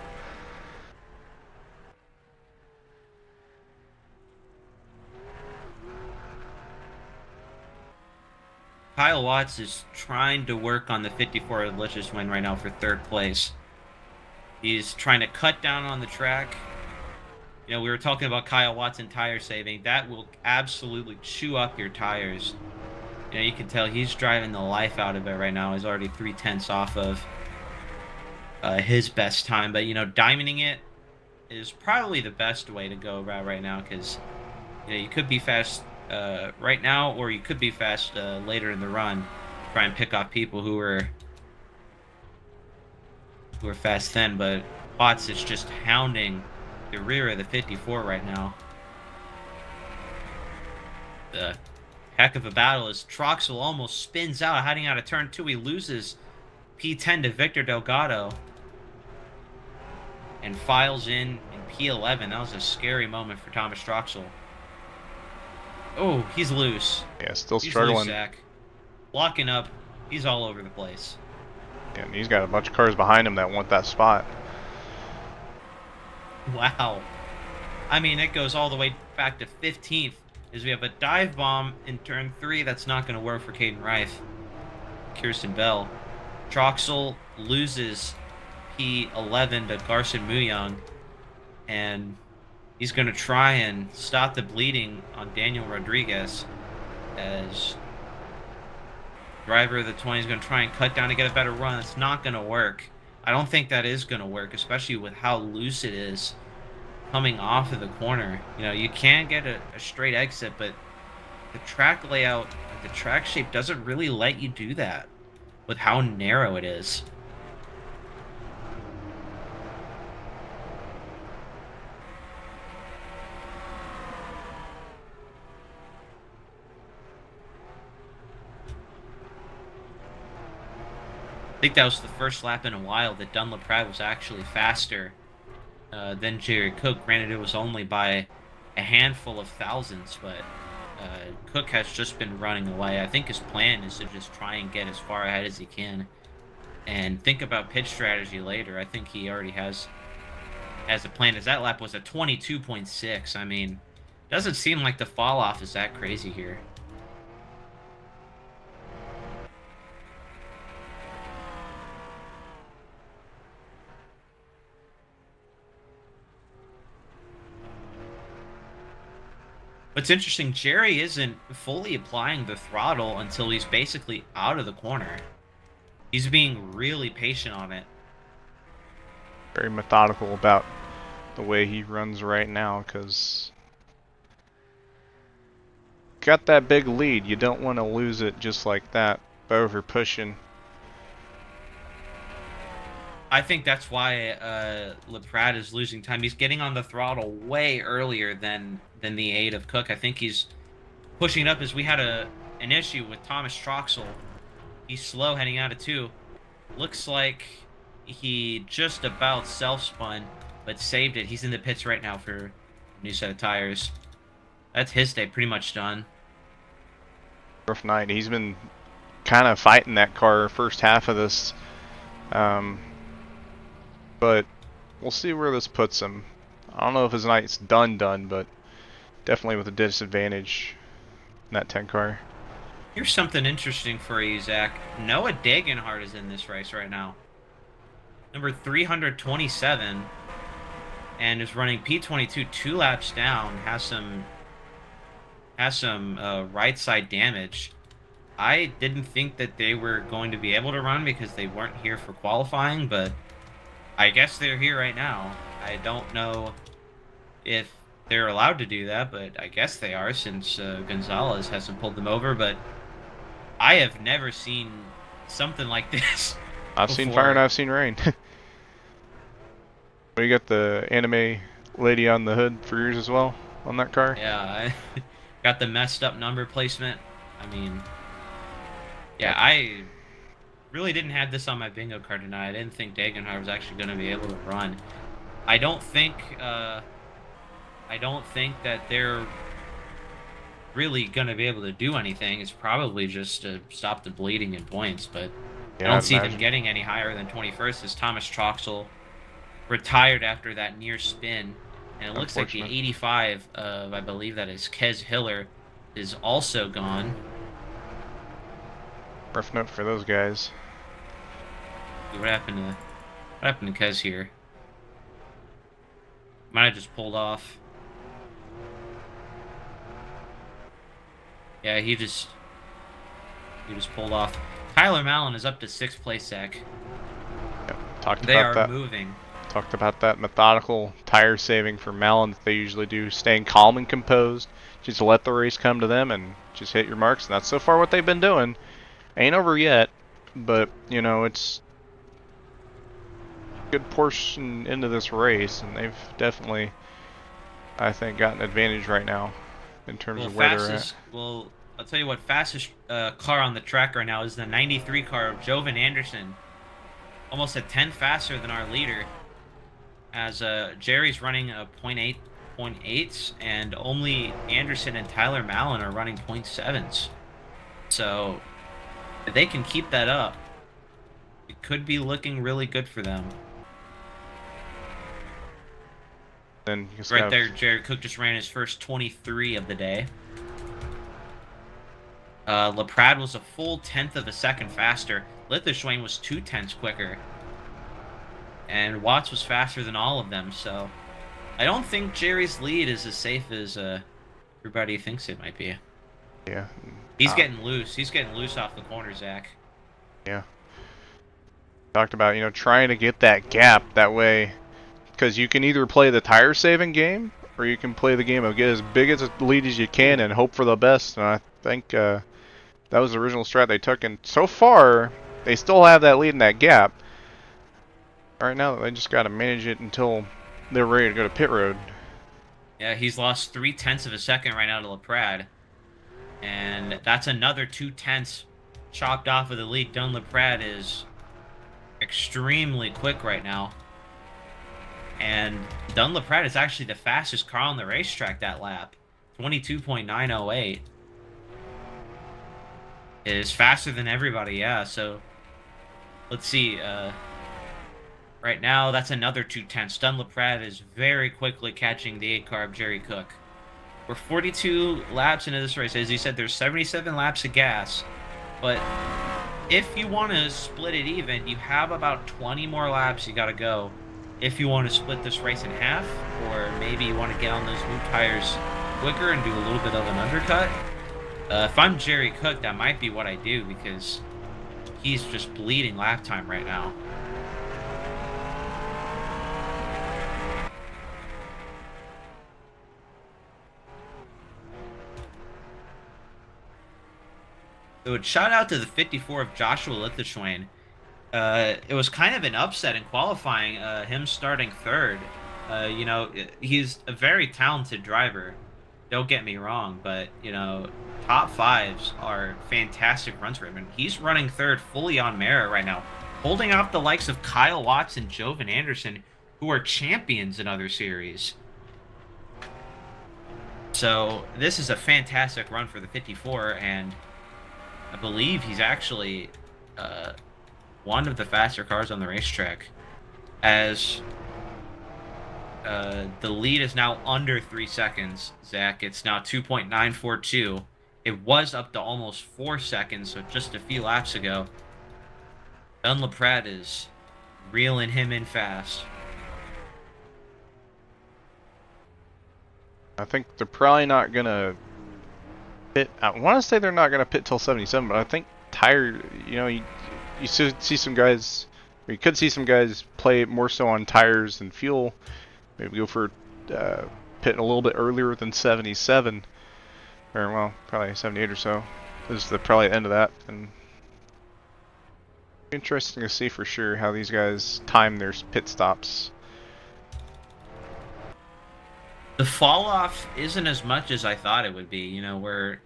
Kyle Watts is trying to work on the 54 delicious win right now for 3rd place. He's trying to cut down on the track. We were talking about Kyle Watts and tire saving. That will absolutely chew up your tires. You can tell he's driving the life out of it right now. He's already 0.3 off of his best time. But, diamonding it is probably the best way to go about right now, because, you could be fast right now, or you could be fast later in the run. Try and pick off people who are fast then, but Watts is just hounding the rear of the 54 right now. The heck of a battle as Troxel almost spins out, hiding out of turn 2. He loses P10 to Victor Delgado and files in P11. That was a scary moment for Thomas Troxel. Oh, he's loose. Yeah, still struggling. He's loose, Zach. Blocking up. He's all over the place. Yeah, and he's got a bunch of cars behind him that want that spot. Wow. I mean, it goes all the way back to 15th. As we have a dive bomb in turn 3. That's not going to work for Caden Rife. Kirsten Bell. Troxel loses P11 to Garson Muyoung. And he's going to try and stop the bleeding on Daniel Rodriguez, as driver of the 20 is going to try and cut down to get a better run. It's not going to work. I don't think that is going to work, especially with how loose it is coming off of the corner. You can get a straight exit, but the track layout, the track shape doesn't really let you do that with how narrow it is. I think that was the first lap in a while that Dunlapred was actually faster than Jerry Cook. Granted, it was only by a handful of thousandths, but Cook has just been running away. I think his plan is to just try and get as far ahead as he can and think about pitch strategy later. I think he already has a plan, as that lap was a 22.6. I mean, doesn't seem like the fall off is that crazy here. What's interesting, Jerry isn't fully applying the throttle until he's basically out of the corner. He's being really patient on it. Very methodical about the way he runs right now, because got that big lead. You don't want to lose it just like that by over pushing. I think that's why LePrat is losing time. He's getting on the throttle way earlier than the 8 of Cook. I think he's pushing it up as we had an issue with Thomas Troxel. He's slow heading out of 2. Looks like he just about self-spun, but saved it. He's in the pits right now for a new set of tires. That's his day pretty much done. Rough night. He's been kind of fighting that car first half of this. But we'll see where this puts him. I don't know if his night's done, but definitely with a disadvantage in that 10 car. Here's something interesting for you, Zach. Noah Degenhardt is in this race right now. Number 327, and is running P22 2 laps down. Has some right side damage. I didn't think that they were going to be able to run because they weren't here for qualifying, but I guess they're here right now. I don't know if they're allowed to do that, but I guess they are since Gonzalez hasn't pulled them over, but I have never seen something like this. I've seen fire and I've seen rain. We got the anime lady on the hood for yours as well on that car. Yeah, I got the messed up number placement. I mean, yeah, I really didn't have this on my bingo card tonight. I didn't think Degenhardt was actually going to be able to run. I don't think that they're really going to be able to do anything. It's probably just to stop the bleeding in points, but yeah, I don't see them getting any higher than 21st as Thomas Troxel retired after that near spin. And it looks like the 85 of, I believe that is Kez Hiller, is also gone. Rough note for those guys. What happened to Kez here? Might have just pulled off. Yeah, he just pulled off. Tyler Mallon is up to 6th place, Zach. Yep, talked They about are that. moving. Talked about that methodical tire saving for Mallon that they usually do, staying calm and composed. Just let the race come to them and just hit your marks. And that's so far what they've been doing. Ain't over yet, but you know, it's a good portion into this race, and they've definitely, I think, got an advantage right now in terms of where they're at. Well, I'll tell you what, fastest car on the track right now is the 93 car of Jovan Anderson. Almost a 10 faster than our leader. As Jerry's running a 0.8, and only Anderson and Tyler Mallon are running 0.7s. So if they can keep that up, it could be looking really good for them. Then right there, Jared Cook just ran his first 23 of the day. LePrad was a full 1/10 of a second faster. Lithuania was 2/10 quicker. And Watts was faster than all of them, so I don't think Jerry's lead is as safe as everybody thinks it might be. Yeah. He's getting loose. He's getting loose off the corner, Zach. Yeah. Talked about, you know, trying to get that gap that way, because you can either play the tire saving game or you can play the game of get as big as a lead as you can and hope for the best. And I think that was the original strat they took, and so far they still have that lead in that gap. Right now they just got to manage it until they're ready to go to pit road. Yeah, he's lost 3/10 of a second right now to LePrad. And that's another 2/10 chopped off of the lead. Dunn LePrad is extremely quick right now. And Dunn LePrad is actually the fastest car on the racetrack that lap. 22.908. It is faster than everybody, yeah. So let's see. Right now, that's another 2/10. Dunn LePrad is very quickly catching the 8 car of Jerry Cook. We're 42 laps into this race. As you said, there's 77 laps of gas. But if you want to split it even, you have about 20 more laps you got to go. If you want to split this race in half, or maybe you want to get on those new tires quicker and do a little bit of an undercut. If I'm Jerry Cook, that might be what I do because he's just bleeding lap time right now. So shout out to the 54 of Joshua Lithuanian. It was kind of an upset in qualifying, him starting third. You know, he's a very talented driver. Don't get me wrong, but, you know, top fives are fantastic runs for him. And he's running third fully on merit right now, holding off the likes of Kyle Watts and Jovan Anderson, who are champions in other series. So this is a fantastic run for the 54, and I believe he's actually one of the faster cars on the racetrack, as the lead is now under 3 seconds, Zach. It's now 2.942. It was up to almost 4 seconds, so just a few laps ago. Dunlap is reeling him in fast. I think they're probably not going to pit. I want to say they're not going to pit till 77, but I think tire, you know, you see some guys, or you could see some guys play more so on tires than fuel. Maybe go for pitting a little bit earlier than 77, or well, probably 78 or so. This is probably the end of that, and interesting to see for sure how these guys time their pit stops. The fall off isn't as much as I thought it would be. You know, we're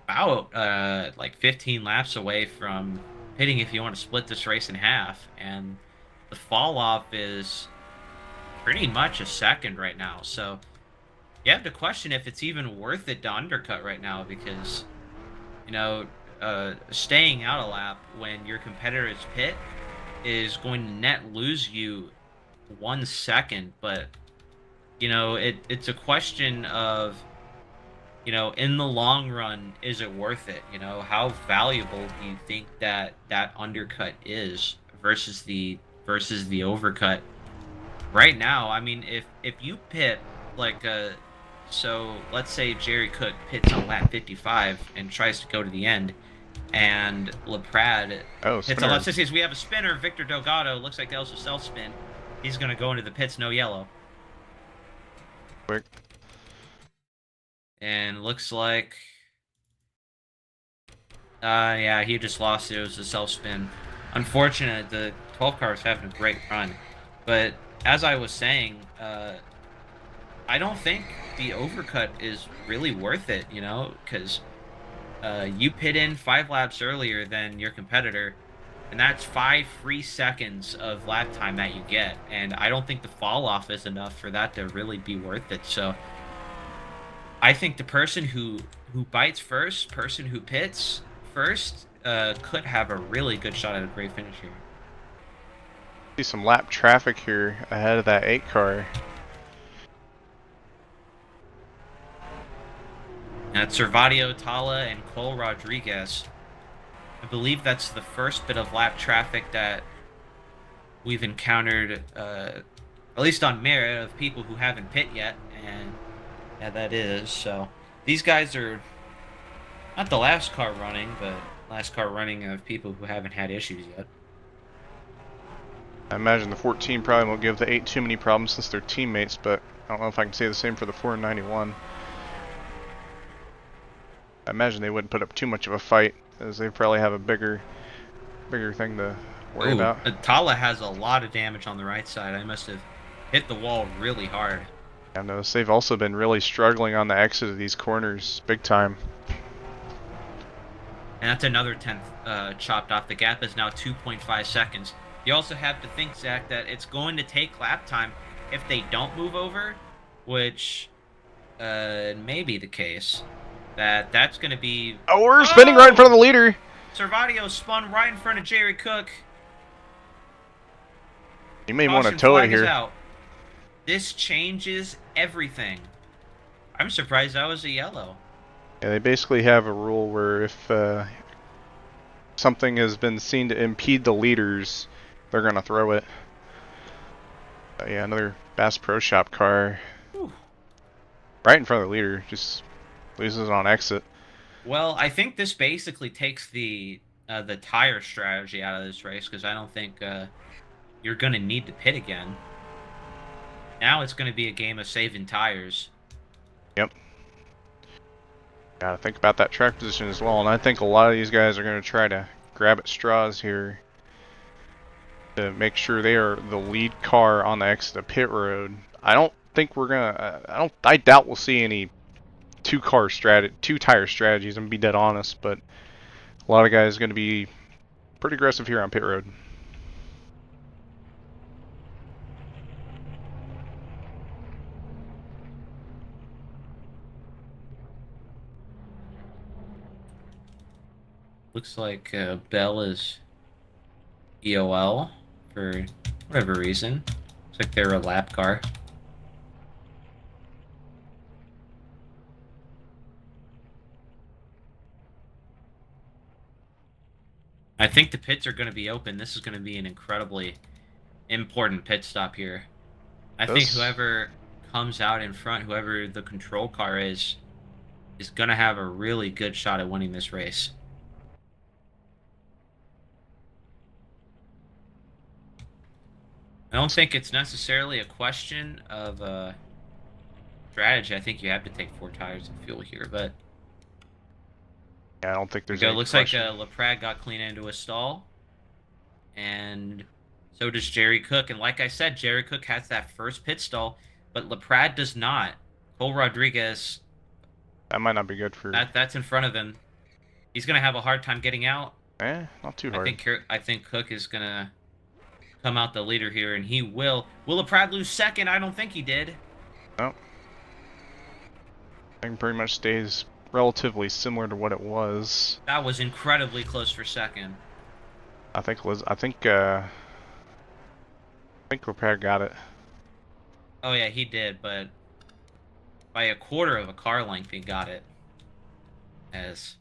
about like 15 laps away from pitting if you want to split this race in half, and the fall off is pretty much a second right now. So you have to question if it's even worth it to undercut right now, because, you know, staying out a lap when your competitor's pit is going to net lose you 1 second. But, you know, it's a question of, you know, in the long run, is it worth it? You know, how valuable do you think that undercut is versus the overcut? Right now, I mean, if you pit like so let's say Jerry Cook pits on lap 55 and tries to go to the end, and LaPrade hits on lap 60. We have a spinner. Victor Delgado looks like they also self-spin. He's going to go into the pits, no yellow. Quick. And looks like, yeah, he just lost it. It was a self-spin. Unfortunate. The 12 car is having a great run, but as I was saying, I don't think the overcut is really worth it, you know, because you pit in 5 laps earlier than your competitor, and that's 5 free seconds of lap time that you get, and I don't think the fall off is enough for that to really be worth it. So I think the person who bites first, person who pits first, could have a really good shot at a great finish here. See some lap traffic here ahead of that 8 car. That's Servadio, Tala, and Cole Rodriguez. I believe that's the first bit of lap traffic that we've encountered, at least on merit, of people who haven't pit yet, and yeah, that is. So these guys are not the last car running, but last car running of people who haven't had issues yet. I imagine the 14 probably won't give the 8 too many problems since they're teammates, but I don't know if I can say the same for the 491. I imagine they wouldn't put up too much of a fight, as they probably have a bigger thing to worry about. Tala has a lot of damage on the right side. I must have hit the wall really hard. I noticed they've also been really struggling on the exit of these corners, big time. And that's another 10th chopped off. The gap is now 2.5 seconds. You also have to think, Zach, that it's going to take lap time if they don't move over, which may be the case. That's going to be... Oh, we're spinning right in front of the leader! Servadio spun right in front of Jerry Cook. You may want to tow it here. Out. This changes everything. I'm surprised that was a yellow. Yeah, they basically have a rule where if something has been seen to impede the leaders, they're going to throw it. Yeah, another Bass Pro Shop car. Whew. right in front of the leader. Just loses on exit. Well, I think this basically takes the tire strategy out of this race because I don't think you're going to need to pit again. Now it's going to be a game of saving tires. Yep. Gotta think about that track position as well, and I think a lot of these guys are going to try to grab at straws here to make sure they are the lead car on the exit of pit road. I don't think we're gonna. I doubt we'll see any two-tire strategies. I'm gonna be dead honest, but a lot of guys are going to be pretty aggressive here on pit road. Looks like Bell is EOL for whatever reason. Looks like they're a lap car. I think the pits are going to be open. This is going to be an incredibly important pit stop here. I think whoever comes out in front, whoever the control car is going to have a really good shot at winning this race. I don't think it's necessarily a question of strategy. I think you have to take 4 tires and fuel here, but yeah, I don't think there's. It looks like LaPrade got clean into a stall, and so does Jerry Cook. And like I said, Jerry Cook has that first pit stall, but LaPrade does not. Cole Rodriguez. That might not be good for. That's in front of him. He's gonna have a hard time getting out. Not too hard. I think Cook is gonna come out the leader here, and he will. Will LaPrade lose second? I don't think he did. No. I think pretty much stays relatively similar to what it was. That was incredibly close for second. I think LaPrade got it. Oh yeah, he did, but by a quarter of a car length he got it. As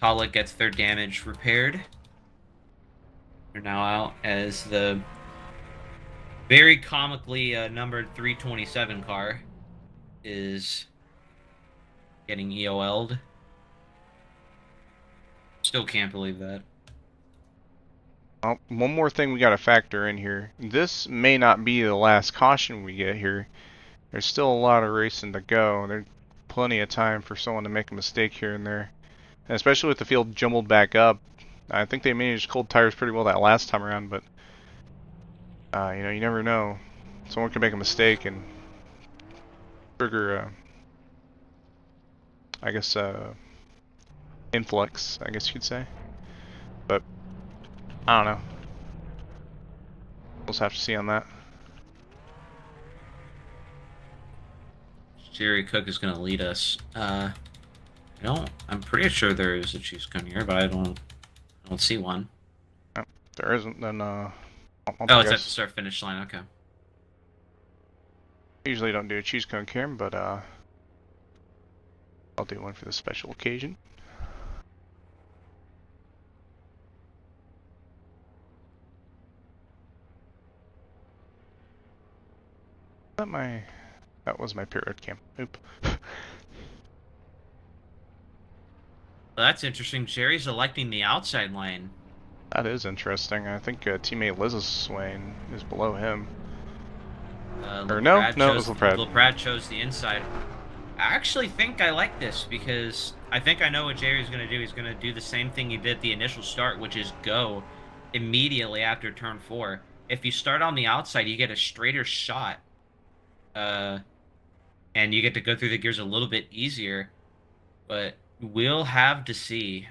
Tala gets their damage repaired. They're now out as the very comically numbered 327 car is getting EOL'd. Still can't believe that. Well, one more thing we got to factor in here. This may not be the last caution we get here. There's still a lot of racing to go. There's plenty of time for someone to make a mistake here and there. And especially with the field jumbled back up. I think they managed cold tires pretty well that last time around, but you know, you never know. Someone can make a mistake and trigger, I guess, influx, I guess you could say. But I don't know. We'll just have to see on that. Jerry Cook is going to lead us. I'm pretty sure there is a choose cone here, but I don't see one. Oh, there isn't, then oh, it's at the start finish line, okay. Usually don't do a cheese cone cam, but I'll do one for this special occasion. That was my pit road cam. Oop. Well, that's interesting. Jerry's electing the outside lane. That is interesting. I think teammate Liz's Swain is below him. Or no, it was LaPrade. LaPrade chose the inside. I actually think I like this because I think I know what Jerry's going to do. He's going to do the same thing he did at the initial start, which is go immediately after turn 4. If you start on the outside, you get a straighter shot. And you get to go through the gears a little bit easier. But we'll have to see.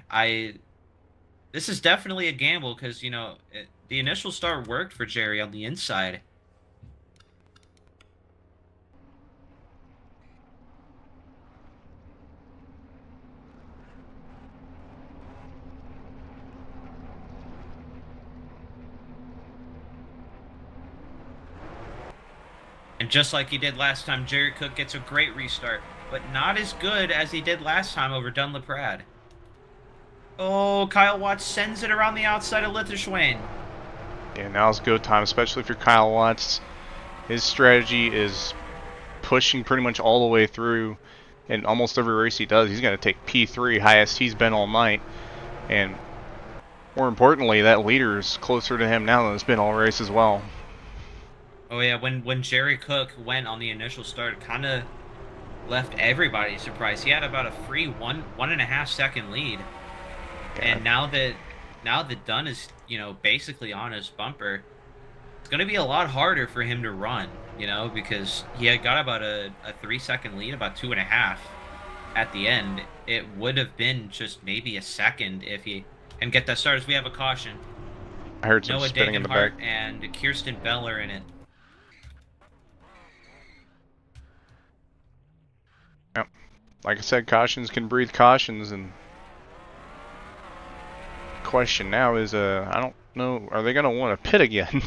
This is definitely a gamble because, you know, the initial start worked for Jerry on the inside. And just like he did last time, Jerry Cook gets a great restart, but not as good as he did last time over Dun LaPrade. Oh, Kyle Watts sends it around the outside of Lithuania. Yeah, now's go time, especially if you're Kyle Watts. His strategy is pushing pretty much all the way through. And almost every race he does, he's going to take P3, highest he's been all night. And more importantly, that leader is closer to him now than it's been all race as well. Oh yeah, when Jerry Cook went on the initial start, kind of left everybody surprised. He had about a free 1.5 second lead, Yeah. and now that Dunn is basically on his bumper, it's going to be a lot harder for him to run, because he had got about a 3 second lead, about 2.5 at the end. It would have been just maybe a second if he and get that started. We have a caution. I heard some Noah spinning in the back. Dagenhart and Kirsten Beller in it. Yep. Like I said, cautions can breathe cautions, and question now is, I don't know, are they going to want to pit again?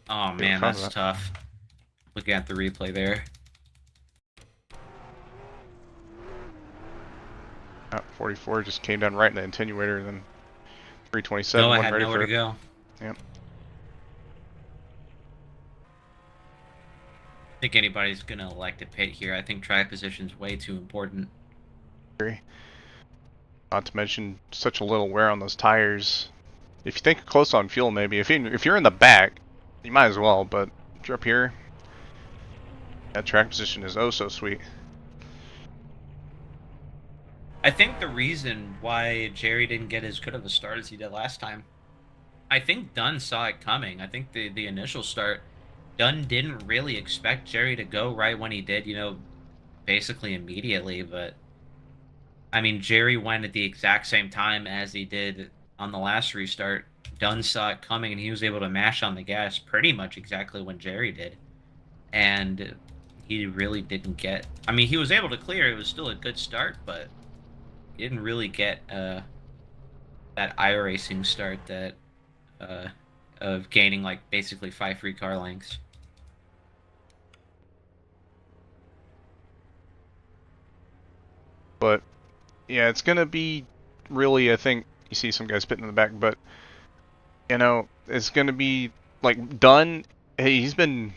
Oh man, that's tough. Looking at the replay there. 44 just came down right in the attenuator, and then 327 Noah wasn't had ready nowhere for to it. go. Yep. I think anybody's gonna elect to pit here. I think track position's way too important. Not to mention such a little wear on those tires. If you think close on fuel, maybe if you're in the back, you might as well. But if you're up here, that track position is oh so sweet. I think the reason why Jerry didn't get as good of a start as he did last time, I think Dunn saw it coming. I think the initial start, Dunn didn't really expect Jerry to go right when he did, basically immediately. But I mean, Jerry went at the exact same time as he did on the last restart. Dunn saw it coming, and he was able to mash on the gas pretty much exactly when Jerry did. And he really didn't get... I mean, he was able to clear. It was still a good start, but he didn't really get that iRacing start that of gaining, like, basically 5 free car lengths. But yeah, it's gonna be really, I think you see some guys pitting in the back, but it's gonna be like Dunn. Hey, he's been,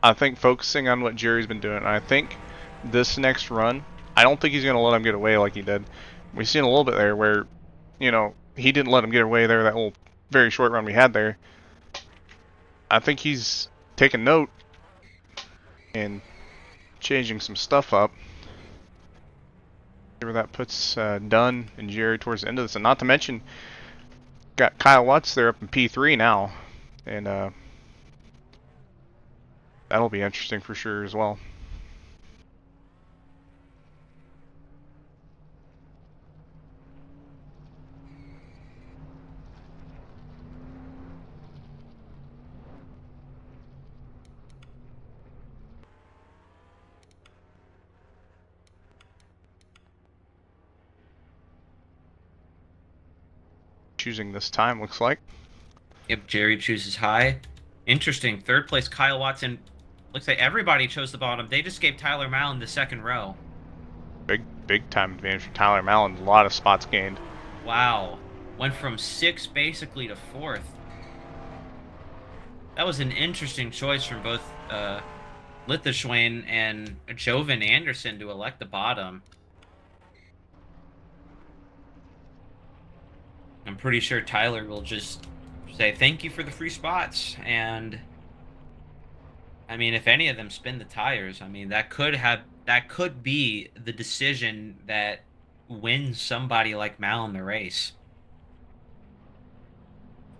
I think, focusing on what Jerry's been doing. And I think this next run, I don't think he's gonna let him get away like he did. We've seen a little bit there where, he didn't let him get away there that whole very short run we had there. I think he's taking note and changing some stuff up. Where that puts Dunn and Jerry towards the end of this, and not to mention, got Kyle Watts there up in P3 now, and that'll be interesting for sure as well. Choosing this time, looks like. Yep, Jerry chooses high. Interesting. Third place, Kyle Watson. Looks like everybody chose the bottom. They just gave Tyler Mallon the second row. Big time advantage for Tyler Mallon. A lot of spots gained. Wow. Went from 6th basically to 4th. That was an interesting choice from both Lithuania and Jovan Anderson to elect the bottom. I'm pretty sure Tyler will just say thank you for the free spots, and I mean, if any of them spin the tires, I mean, that could be the decision that wins somebody like Mallon the race.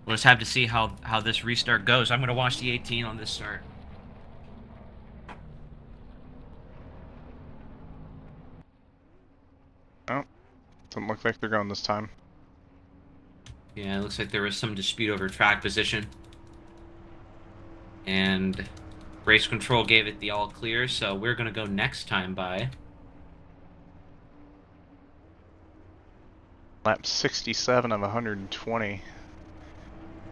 We'll just have to see how this restart goes. I'm going to watch the 18 on this start. Oh, doesn't look like they're going this time. Yeah, it looks like there was some dispute over track position. And race control gave it the all clear, so we're going to go next time by. Lap 67 of 120.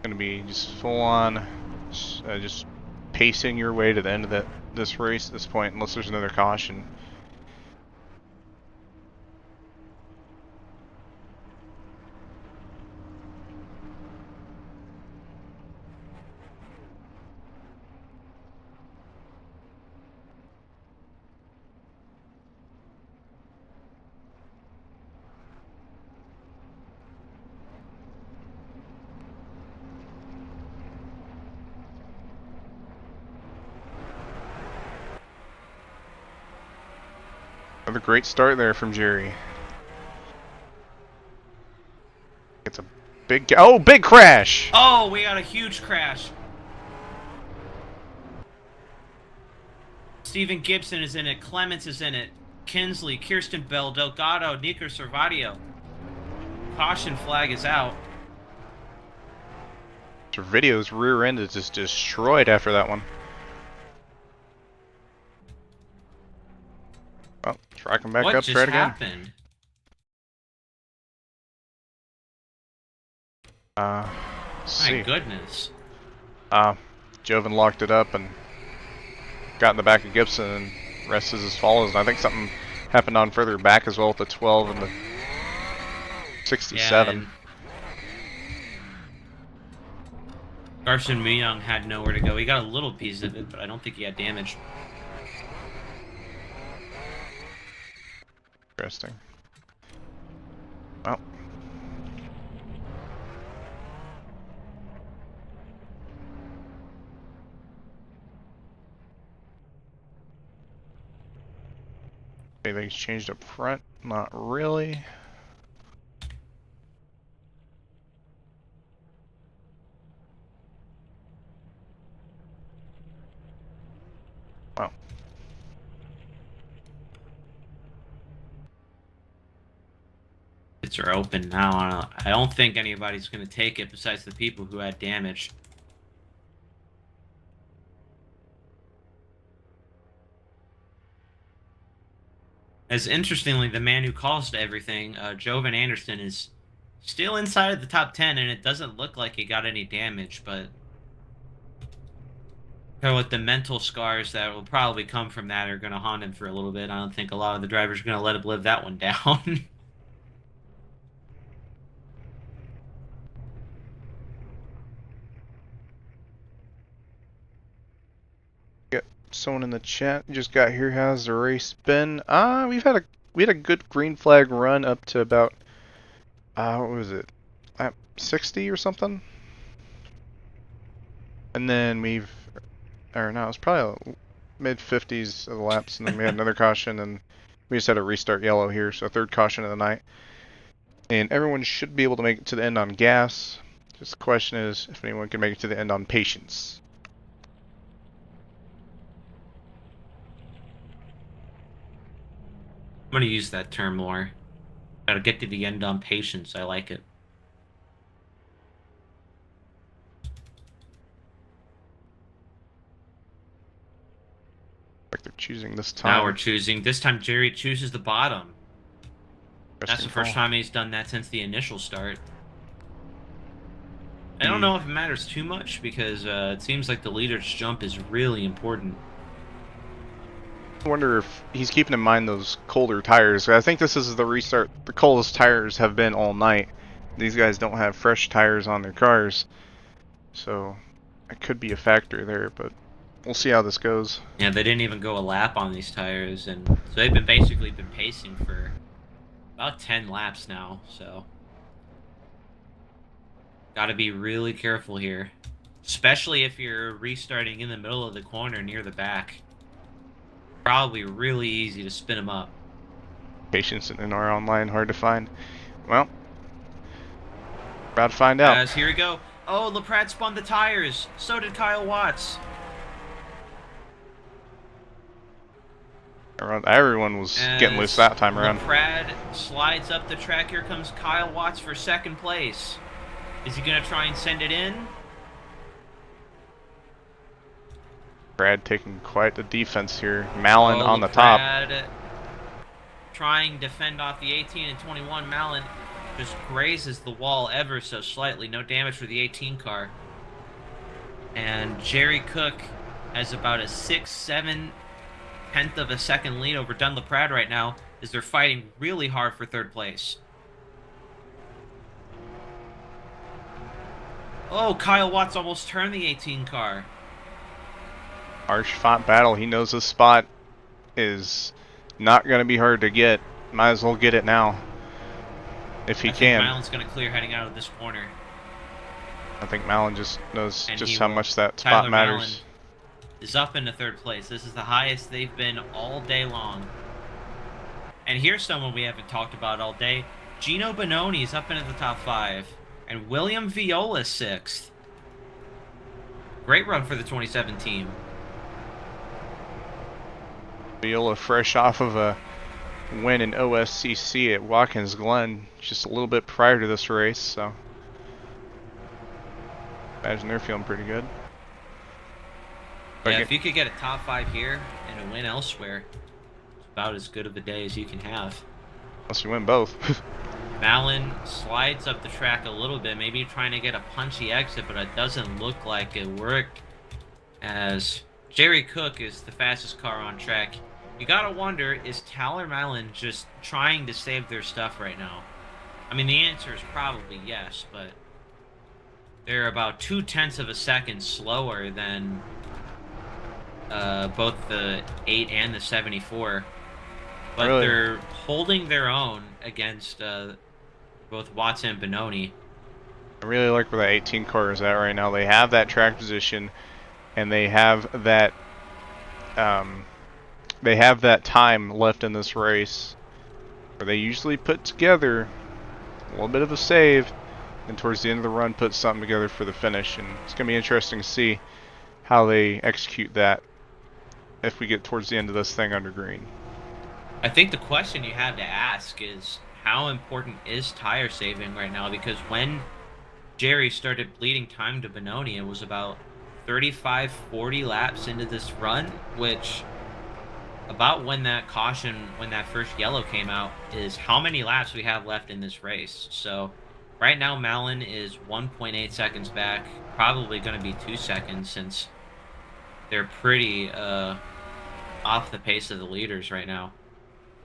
Going to be just full on, just pacing your way to the end of this race at this point, unless there's another caution. Another great start there from Jerry. It's a big... Oh, big crash! Oh, we got a huge crash. Steven Gibson is in it. Clements is in it. Kinsley, Kirsten Bell, Delgado, Nico Servadio. Caution flag is out. Servidio's rear end is just destroyed after that one. Well, track him back What up, just try it again. happened? Let's see. My goodness. Joven locked it up and got in the back of Gibson, and rest is as follows. And I think something happened on further back as well with the 12 and the 67. Yeah, Garson Myung had nowhere to go. He got a little piece of it, but I don't think he had damage. Interesting. Well. Anything's changed up front? Not really. Wow. Pits are open now. I don't think anybody's going to take it besides the people who had damage. As interestingly, the man who caused everything, Joven Anderson, is still inside of the top 10, and it doesn't look like he got any damage, but with the mental scars that will probably come from that are going to haunt him for a little bit. I don't think a lot of the drivers are going to let him live that one down. Someone in the chat just got here. How's the race been? We had a good green flag run up to about what was it? 60 or something. And then it was probably mid 50s of the laps, and then we had another caution, and we just had a restart yellow here, so third caution of the night. And everyone should be able to make it to the end on gas. Just the question is if anyone can make it to the end on patience. I'm going to use that term more. Gotta get to the end on patience. I like it. Like they're choosing this time. Now we're choosing. This time Jerry chooses the bottom. That's the first time he's done that since the initial start. I don't know if it matters too much because it seems like the leader's jump is really important. I wonder if he's keeping in mind those colder tires. I think this is the restart. The coldest tires have been all night. These guys don't have fresh tires on their cars, so it could be a factor there, but we'll see how this goes. Yeah, they didn't even go a lap on these tires, and so they've basically been pacing for about 10 laps now, so gotta be really careful here, especially if you're restarting in the middle of the corner near the back. Probably really easy to spin them up. Patience in our online, hard to find. Well, about to find out. Guys, here we go. Oh, LaPrade spun the tires. So did Kyle Watts. Everyone was getting loose that time around. LaPrade slides up the track. Here comes Kyle Watts for second place. Is he going to try and send it in? Brad taking quite the defense here. Malin on the top. Trying to fend off the 18 and 21. Malin just grazes the wall ever so slightly. No damage for the 18 car. And Jerry Cook has about a 6-7 tenth of a second lead over Dunn LaPrade right now as they're fighting really hard for third place. Oh, Kyle Watts almost turned the 18 car. Harsh fought battle. He knows this spot is not going to be hard to get. Might as well get it now if he can. Malin's going to clear heading out of this corner. I think Malin just knows And just how much that spot Tyler matters. Malin is up into third place. This is the highest they've been all day long. And here's someone we haven't talked about all day. Gino Bononi's up into the top 5. And William Viola 6th. Great run for the 27 team. Viola fresh off of a win in OSCC at Watkins Glen just a little bit prior to this race, so imagine they're feeling pretty good. Yeah, if you could get a top 5 here and a win elsewhere, it's about as good of a day as you can have. Unless you win both. Malin slides up the track a little bit, maybe trying to get a punchy exit, but it doesn't look like it worked, as Jerry Cook is the fastest car on track. You gotta wonder, is Tyler Malin just trying to save their stuff right now? I mean, the answer is probably yes, but they're about 0.2 of a second slower than both the 8 and the 74. But really? They're holding their own against both Watson and Bononi. I really like where that 18 car is at right now. They have that track position, and they have that time left in this race where they usually put together a little bit of a save, and towards the end of the run put something together for the finish. And it's going to be interesting to see how they execute that if we get towards the end of this thing under green. I think the question you have to ask is, how important is tire saving right now? Because when Jerry started bleeding time to Bononi, it was about 35-40 laps into this run, which about when that first yellow came out, is how many laps we have left in this race. So right now Malin is 1.8 seconds back, probably going to be 2 seconds, since they're pretty off the pace of the leaders right now.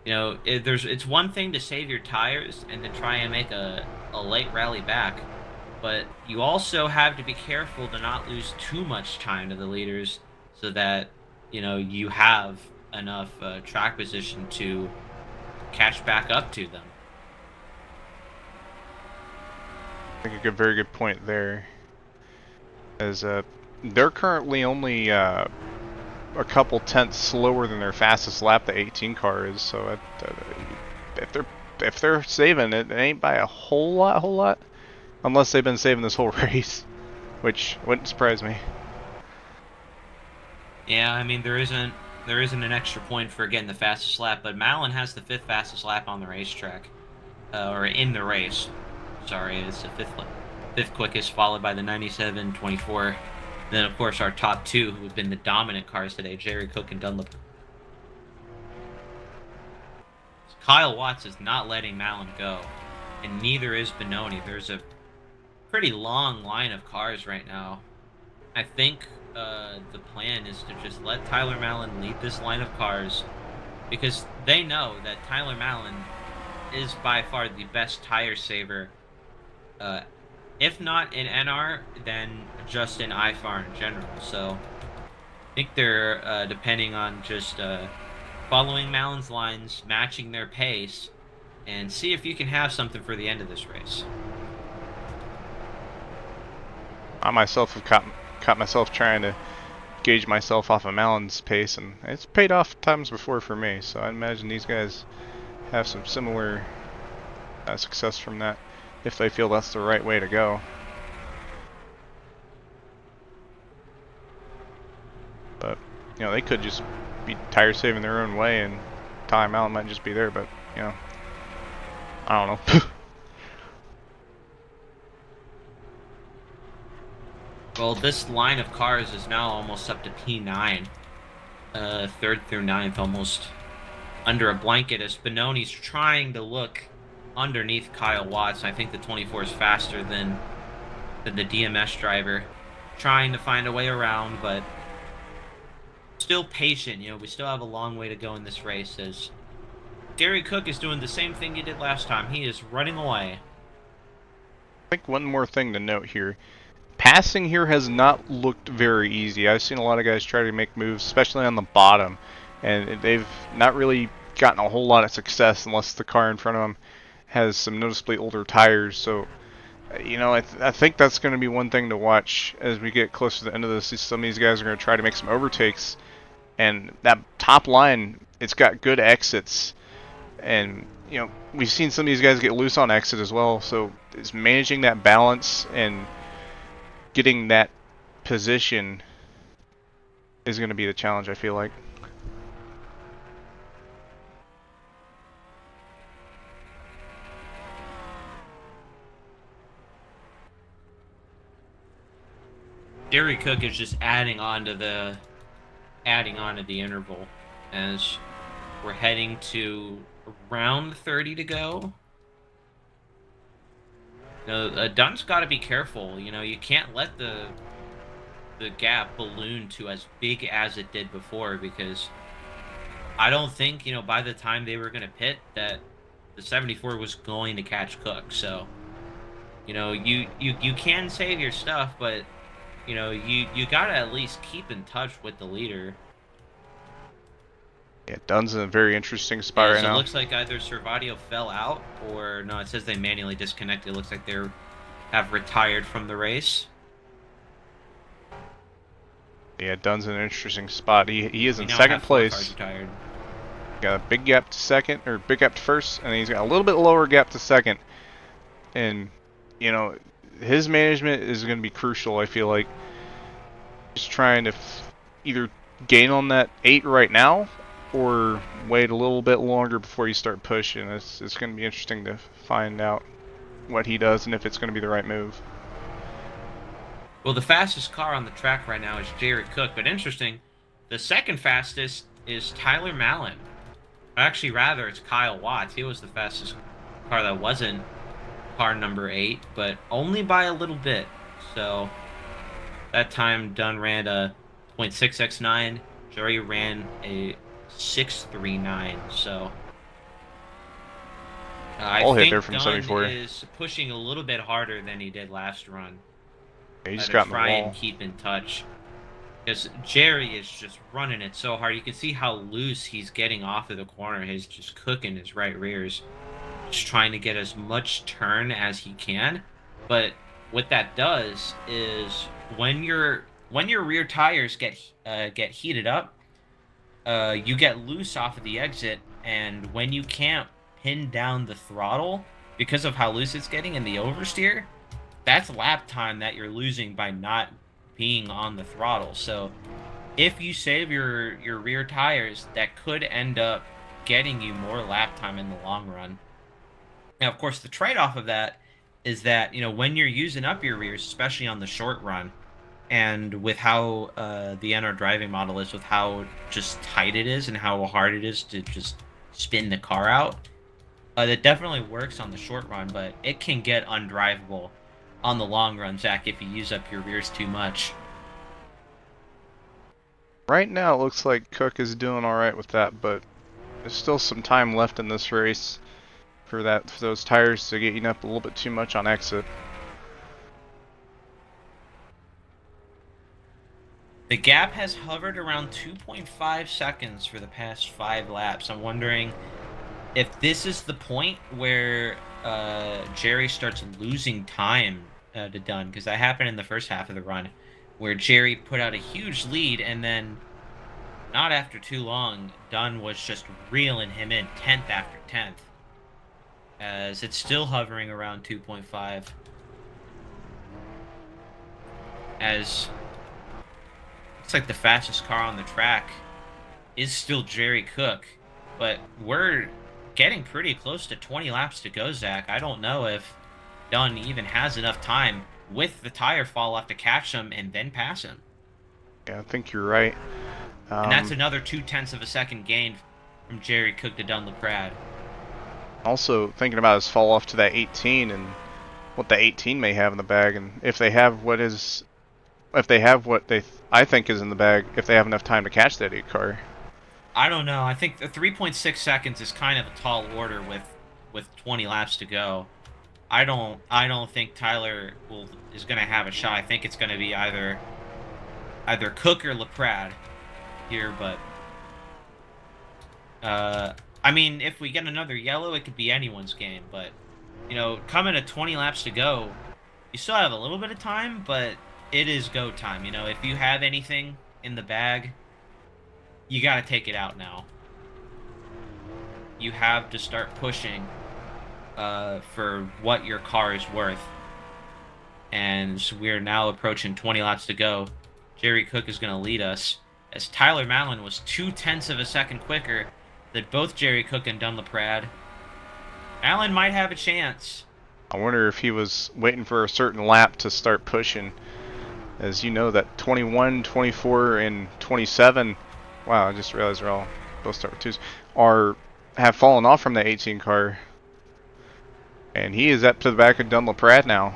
You know, it's one thing to save your tires and to try and make a late rally back, but you also have to be careful to not lose too much time to the leaders, so that, you know, you have enough track position to catch back up to them. I think a very good point there, as they're currently only a couple tenths slower than their fastest lap, the 18 car is. So if they're saving it, it ain't by a whole lot, unless they've been saving this whole race, which wouldn't surprise me. Yeah, I mean, there isn't an extra point for getting the fastest lap, but Malin has the 5th fastest lap on the racetrack, or in the race. Sorry, it's the 5th quickest, followed by the 97-24. Then, of course, our top 2, who have been the dominant cars today, Jerry Cook and Dunlop. Kyle Watts is not letting Malin go, and neither is Bononi. There's a pretty long line of cars right now. I think the plan is to just let Tyler Malin lead this line of cars, because they know that Tyler Malin is by far the best tire saver, if not in NR, then just in IFAR in general. So I think they're depending on just following Malin's lines, matching their pace, and see if you can have something for the end of this race. I myself have caught myself trying to gauge myself off of Malin's pace, and it's paid off times before for me. So I imagine these guys have some similar success from that, if they feel that's the right way to go. But, you know, they could just be tire saving their own way, and Tyler Malin might just be there, but, you know, I don't know. Well, this line of cars is now almost up to P9. 3rd through 9th, almost under a blanket, as Bononi's trying to look underneath Kyle Watts. I think the 24 is faster than the DMS driver, trying to find a way around, but still patient. You know, we still have a long way to go in this race, as Gary Cook is doing the same thing he did last time. He is running away. I think one more thing to note here. Passing here has not looked very easy. I've seen a lot of guys try to make moves, especially on the bottom, and they've not really gotten a whole lot of success unless the car in front of them has some noticeably older tires. So, you know, I think that's going to be one thing to watch as we get closer to the end of this. Some of these guys are going to try to make some overtakes, and that top line, it's got good exits, And, you know, we've seen some of these guys get loose on exit as well, so it's managing that balance and getting that position is going to be the challenge, I feel like. Jerry Cook is just adding on to the interval as we're heading to around 30 to go. You know, Dunn's got to be careful. You know, you can't let the gap balloon to as big as it did before, because I don't think, you know, by the time they were going to pit that the 74 was going to catch Cook. So, you know, you can save your stuff, but you know, you got to at least keep in touch with the leader. Yeah, Dunn's in a very interesting spot right now. It looks like either Servadio fell out, or no, it says they manually disconnected. It looks like they have retired from the race. Yeah, Dunn's in an interesting spot. He is in second place. Retired. Got a big gap to second, or big gap to first, and he's got a little bit lower gap to second. And, you know, his management is going to be crucial, I feel like. Just trying to either gain on that 8 right now, or wait a little bit longer before you start pushing. It's going to be interesting to find out what he does and if it's going to be the right move. Well, the fastest car on the track right now is Jerry Cook, but interesting, the second fastest is Tyler Mallon. Actually, rather, it's Kyle Watts. He was the fastest car that wasn't car number 8, but only by a little bit. So that time Dunn ran a .6x9. Jerry ran a 639. So I think there from Dunn 74. is pushing a little bit harder than he did last run. Yeah, he just got in the wall. Try and keep in touch, because Jerry is just running it so hard. You can see how loose he's getting off of the corner. He's just cooking his right rears, just trying to get as much turn as he can. But what that does is when your rear tires get heated up, you get loose off of the exit, and when you can't pin down the throttle because of how loose it's getting in the oversteer, that's lap time that you're losing by not being on the throttle. So if you save your rear tires, that could end up getting you more lap time in the long run. Now, of course, the trade-off of that is that, you know, when you're using up your rears, especially on the short run, and with how the NR driving model is, with how just tight it is and how hard it is to just spin the car out, that definitely works on the short run, but it can get undrivable on the long run, Zach, if you use up your rears too much. Right now, it looks like Cook is doing all right with that, but there's still some time left in this race for those tires to get eaten up a little bit too much on exit. The gap has hovered around 2.5 seconds for the past 5 laps. I'm wondering if this is the point where Jerry starts losing time to Dunn, because that happened in the first half of the run, where Jerry put out a huge lead, and then not after too long, Dunn was just reeling him in 10th after 10th, as it's still hovering around 2.5. As looks like the fastest car on the track is still Jerry Cook, but we're getting pretty close to 20 laps to go, Zach. I don't know if Dunn even has enough time with the tire fall off to catch him and then pass him. Yeah, I think you're right. And that's another 0.2 of a second gain from Jerry Cook to Dunn LaPrade. Also thinking about his fall off to that 18 and what the 18 may have in the bag, and if they have what I think is in the bag, if they have enough time to catch that 8 car. I don't know. I think the 3.6 seconds is kind of a tall order with 20 laps to go. I don't think Tyler is going to have a shot. I think it's going to be either Cook or LaPrade here, but I mean, if we get another yellow, it could be anyone's game, but you know, coming to 20 laps to go, you still have a little bit of time, but it is go time. You know, if you have anything in the bag, you got to take it out now. you have to start pushing for what your car is worth. And we're now approaching 20 laps to go. Jerry Cook is going to lead us, as Tyler Mallon was 0.2 of a second quicker than both Jerry Cook and Dunlop Rad. Mallon might have a chance. I wonder if he was waiting for a certain lap to start pushing. As you know, that 21, 24, and 27, wow, I just realized they're all both start with twos, have fallen off from the 18 car. And he is up to the back of Dunlop Rad now.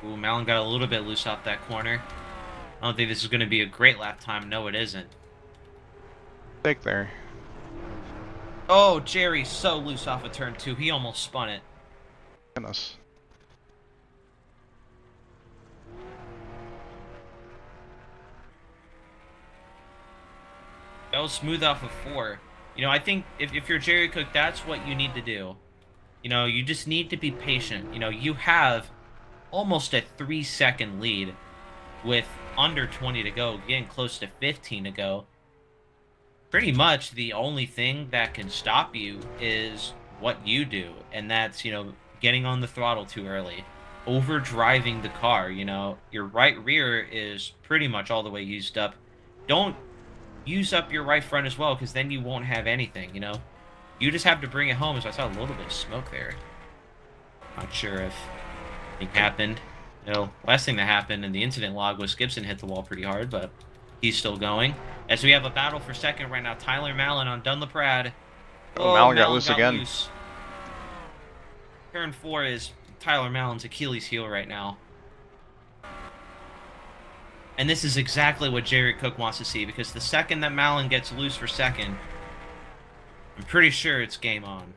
Ooh, Mallon got a little bit loose off that corner. I don't think this is going to be a great lap time. No, it isn't. Take there. Oh, Jerry's so loose off of turn 2. He almost spun it. Goodness. That was smooth off of 4. You know, I think if you're Jerry Cook, that's what you need to do. You know, you just need to be patient. You know, you have almost a 3-second lead with under 20 to go, getting close to 15 to go. Pretty much the only thing that can stop you is what you do, and that's, you know, getting on the throttle too early, overdriving the car. You know, your right rear is pretty much all the way used up. Don't use up your right front as well, because then you won't have anything, you know. You just have to bring it home. So I saw a little bit of smoke there. Not sure if anything happened. You know, last thing that happened in the incident log was Gibson hit the wall pretty hard, but he's still going. As we have a battle for second right now, Tyler Mallon on Dunlop Rad. Oh, Mallon got loose again. Turn 4 is Tyler Mallon's Achilles heel right now. And this is exactly what Jerry Cook wants to see, because the second that Mallon gets loose for second, I'm pretty sure it's game on.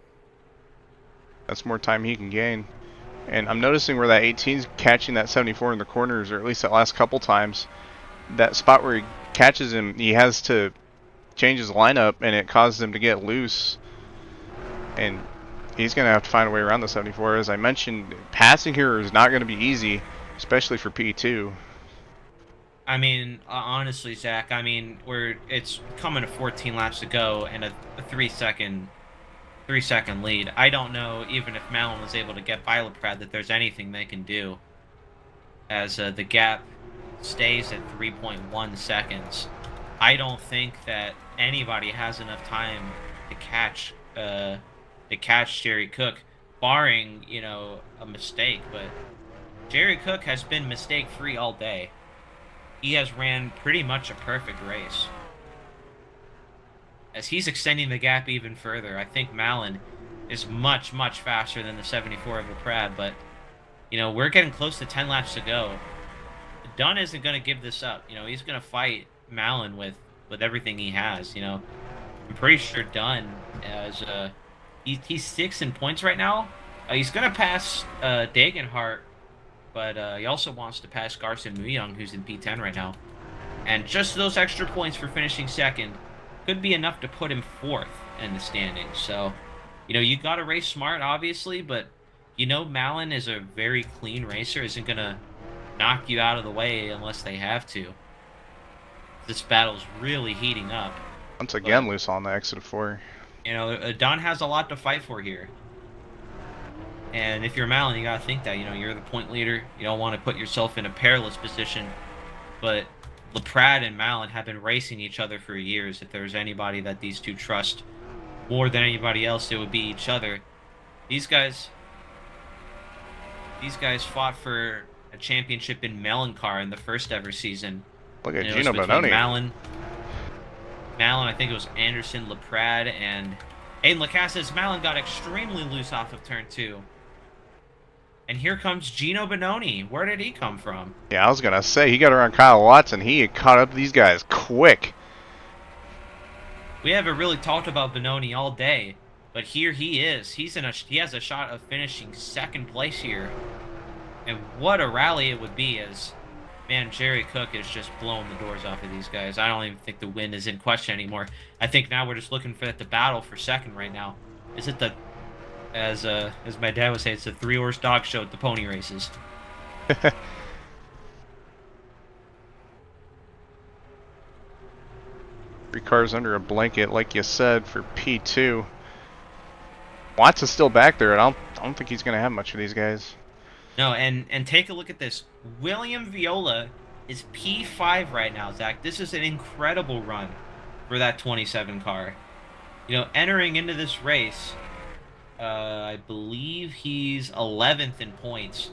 That's more time he can gain. And I'm noticing where that 18's catching that 74 in the corners, or at least that last couple times. That spot where he catches him, he has to change his lineup, and it causes him to get loose. And he's going to have to find a way around the 74. As I mentioned, passing here is not going to be easy, especially for P2. I mean, honestly, Zach, I mean, it's coming to 14 laps to go and a 3-second lead. I don't know, even if Mallon was able to get by Leprad, that there's anything they can do, as the gap stays at 3.1 seconds. I don't think that anybody has enough time to catch Jerry Cook, barring, you know, a mistake. But Jerry Cook has been mistake-free all day. He has ran pretty much a perfect race. As he's extending the gap even further, I think Mallon is much, much faster than the 74 of Leprad, but, you know, we're getting close to 10 laps to go. Dunn isn't going to give this up. You know, he's going to fight Mallon with everything he has, you know. I'm pretty sure Dunn, as he's 6 in points right now. He's going to pass Dagenhart, but he also wants to pass Garson Muyang, who's in P10 right now. And just those extra points for finishing second could be enough to put him 4th in the standings. So, you know, you got to race smart, obviously, but, you know, Mallon is a very clean racer, isn't going to knock you out of the way unless they have to. This battle's really heating up. Once again, loose on the exit of 4. You know, Don has a lot to fight for here. And if you're Mallon, you gotta think that, you know, you're the point leader. You don't want to put yourself in a perilous position. But Leprad and Mallon have been racing each other for years. If there's anybody that these two trust more than anybody else, it would be each other. These guys fought for a championship in Melon Car in the first ever season. Look at Gino Bononi. Mallon, I think it was Anderson, Leprad, and Aiden Lacasse. Mallon got extremely loose off of turn 2. And here comes Gino Bononi. Where did he come from? Yeah, I was going to say, he got around Kyle Watson. He had caught up to these guys quick. We haven't really talked about Bononi all day, but here he is. He has a shot of finishing second place here. And what a rally it would be, as, man, Jerry Cook is just blowing the doors off of these guys. I don't even think the win is in question anymore. I think now we're just looking for the battle for second right now. Is it the... As my dad would say, it's a 3-horse dog show at the pony races. 3 cars under a blanket, like you said, for P2. Watts is still back there, and I don't think he's going to have much for these guys. No, and take a look at this. William Viola is P5 right now, Zach. This is an incredible run for that 27 car. You know, entering into this race, I believe he's 11th in points.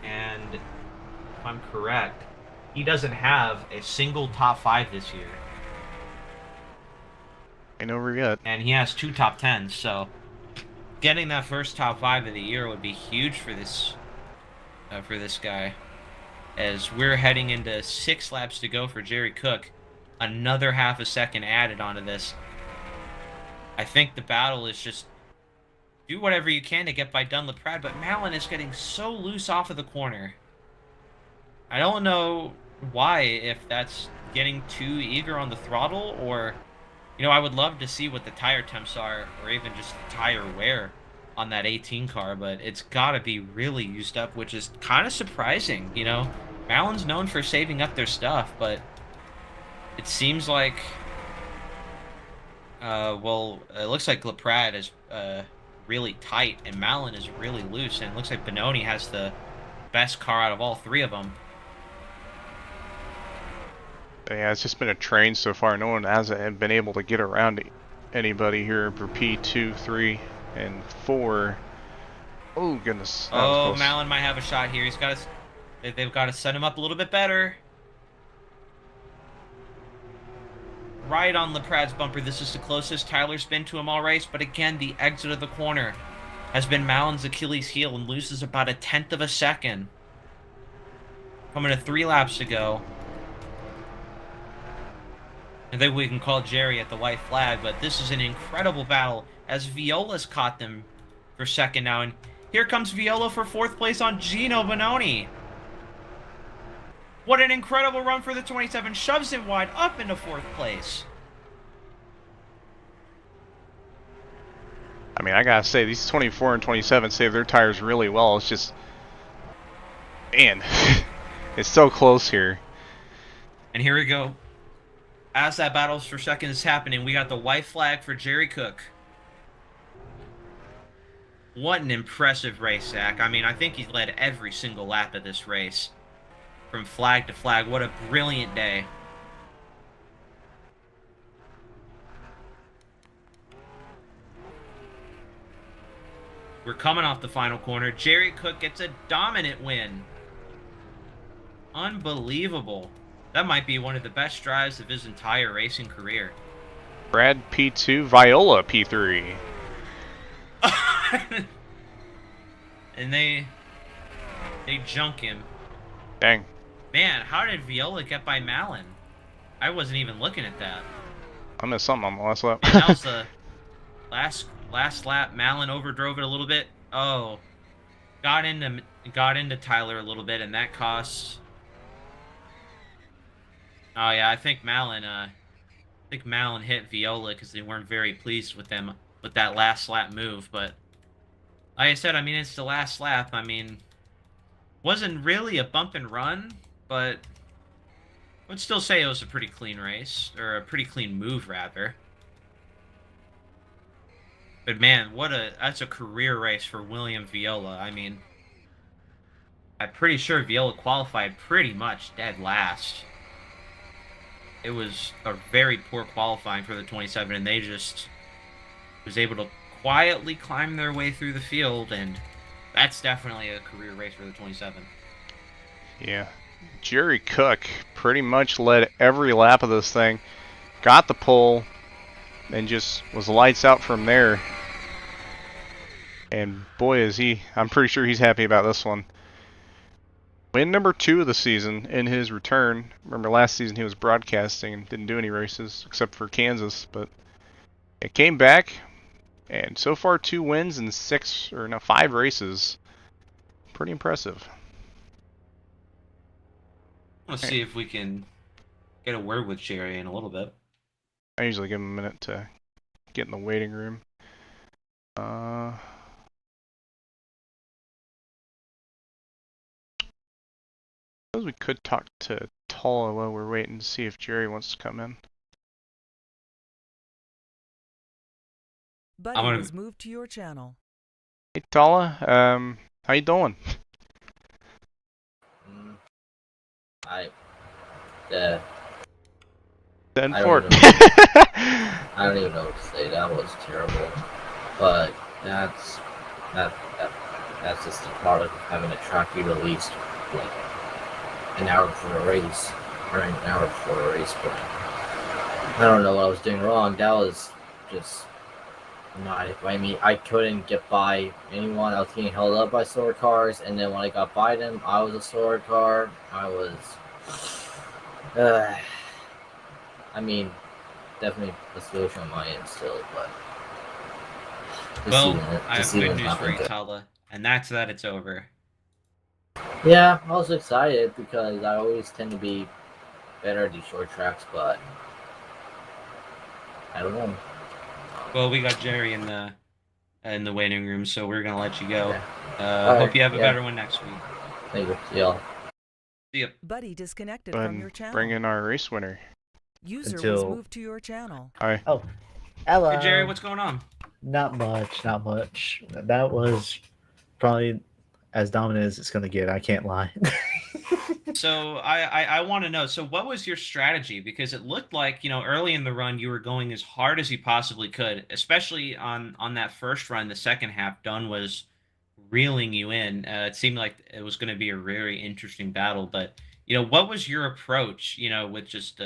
And if I'm correct, he doesn't have a single top 5 this year. Ain't over yet. And he has 2 top 10s, so getting that first top 5 of the year would be huge for this guy. As we're heading into 6 laps to go for Jerry Cook, another half a second added onto this. I think the battle is just do whatever you can to get by Dunlap-Pratt, but Mallon is getting so loose off of the corner. I don't know why, if that's getting too eager on the throttle, or, you know, I would love to see what the tire temps are, or even just tire wear on that 18 car, but it's got to be really used up, which is kind of surprising, you know? Mallon's known for saving up their stuff, but it seems like, well, it looks like LaPrade is really tight, and Mallon is really loose, and it looks like Benoni has the best car out of all 3 of them. Yeah, it's just been a train so far. No one hasn't been able to get around anybody here for P2, 3, and 4. Oh, goodness. Oh, Mallon might have a shot here. They've got to set him up a little bit better. Right on LaPrade's bumper. This is the closest Tyler's been to him all race, but again, the exit of the corner has been Mallon's Achilles heel and loses about a 1/10 of a second. Coming to 3 laps to go. I think we can call Jerry at the white flag, but this is an incredible battle as Viola's caught them for second now. And here comes Viola for 4th place on Gino Benoni. What an incredible run for the 27. Shoves him wide up into 4th place. I mean, I gotta say, these 24 and 27 save their tires really well. It's just, man, it's so close here. And here we go. As that battles for second is happening, we got the white flag for Jerry Cook. What an impressive race, Zach. I mean, I think he's led every single lap of this race. From flag to flag. What a brilliant day. We're coming off the final corner. Jerry Cook gets a dominant win. Unbelievable. That might be one of the best drives of his entire racing career. Brad P2, Viola P3. And they junk him. Dang. Man, how did Viola get by Mallon? I wasn't even looking at that. I missed something on the last lap. And that was the last lap. Mallon overdrove it a little bit. Oh, got into Tyler a little bit, and that cost. Oh yeah, I think Mallon hit Viola because they weren't very pleased with them with that last lap move. But like I said, I mean, it's the last lap. I mean, wasn't really a bump and run, but I would still say it was a pretty clean race, or a pretty clean move rather. But man, that's a career race for William Viola. I mean, I'm pretty sure Viola qualified pretty much dead last. It was a very poor qualifying for the 27, and they just was able to quietly climb their way through the field, and that's definitely a career race for the 27. Yeah. Jerry Cook pretty much led every lap of this thing, got the pole, and just was lights out from there. And boy is he, I'm pretty sure he's happy about this one. Win number 2 of the season in his return. Remember last season he was broadcasting and didn't do any races except for Kansas, but it came back, and so far 2 wins in 5 races. Pretty impressive. Let's see if we can get a word with Jerry in a little bit. I usually give him a minute to get in the waiting room. Suppose we could talk to Tala while we're waiting to see if Jerry wants to come in. I'm gonna. was moved to your channel. Hey Tala, how you doing? I Den I don't Fort. even I don't even know what to say. That was terrible. But that's that, that that's just the product of having a track you released like an hour before a race, or an hour before a race. But I don't know what I was doing wrong. That was just not. I mean, I couldn't get by anyone. I was getting held up by sword cars, and then when I got by them, I was a sword car. I was. I mean, definitely a solution on my end still, but Well, I this have good season's news not for been you, good. Tala, and that's that it's over. Yeah, I was excited because I always tend to be better at these short tracks, but I don't know. Well, we got Jerry in the waiting room, so we're gonna let you go. Yeah. All Hope right, you have a yeah. better one next week. Thank you. See y'all. See ya. Buddy disconnected from your And channel. bring in our race winner. User was Until- moved to your channel. Hi. Oh, hello. Hey Jerry, what's going on? Not much, not much. That was probably as dominant as it's going to get. I can't lie. So I want to know. So what was your strategy? Because it looked like early in the run you were going as hard as you possibly could, especially on that first run. The second half, Dunn was reeling you in. It seemed like it was going to be a very interesting battle. But what was your approach? With just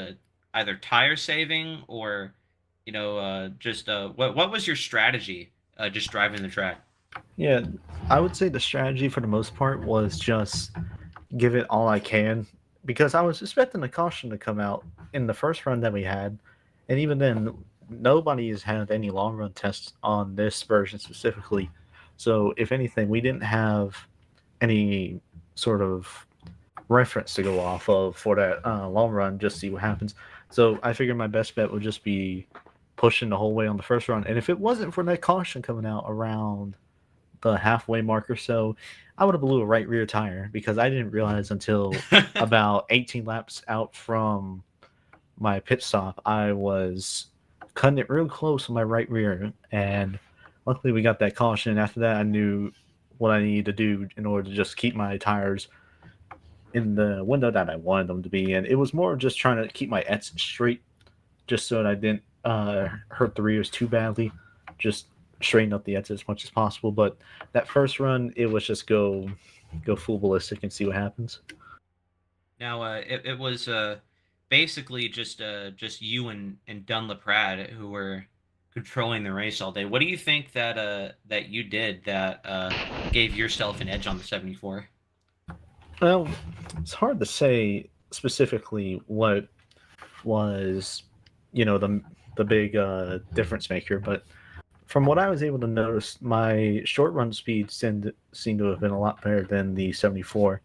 either tire saving or just what was your strategy? Just driving the track. Yeah, I would say the strategy for the most part was just give it all I can because I was expecting the caution to come out in the first run that we had, and even then, nobody has had any long run tests on this version specifically. So, if anything, we didn't have any sort of reference to go off of for that long run, just see what happens. So, I figured my best bet would just be pushing the whole way on the first run. And if it wasn't for that caution coming out around the halfway mark or so, I would have blew a right rear tire because I didn't realize until about 18 laps out from my pit stop I was cutting it real close on my right rear, and luckily we got that caution. After that, I knew what I needed to do in order to just keep my tires in the window that I wanted them to be in. It was more just trying to keep my Ets straight, just so that I didn't hurt the rears too badly. Just straighten up the Ets as much as possible. But that first run, it was just go full ballistic and see what happens. Now, it was basically just you and Dunlaprad who were controlling the race all day. What do you think that you did that gave yourself an edge on the 74? Well, it's hard to say specifically what was, the big difference maker, but from what I was able to notice, my short run speed seemed to have been a lot better than the 74,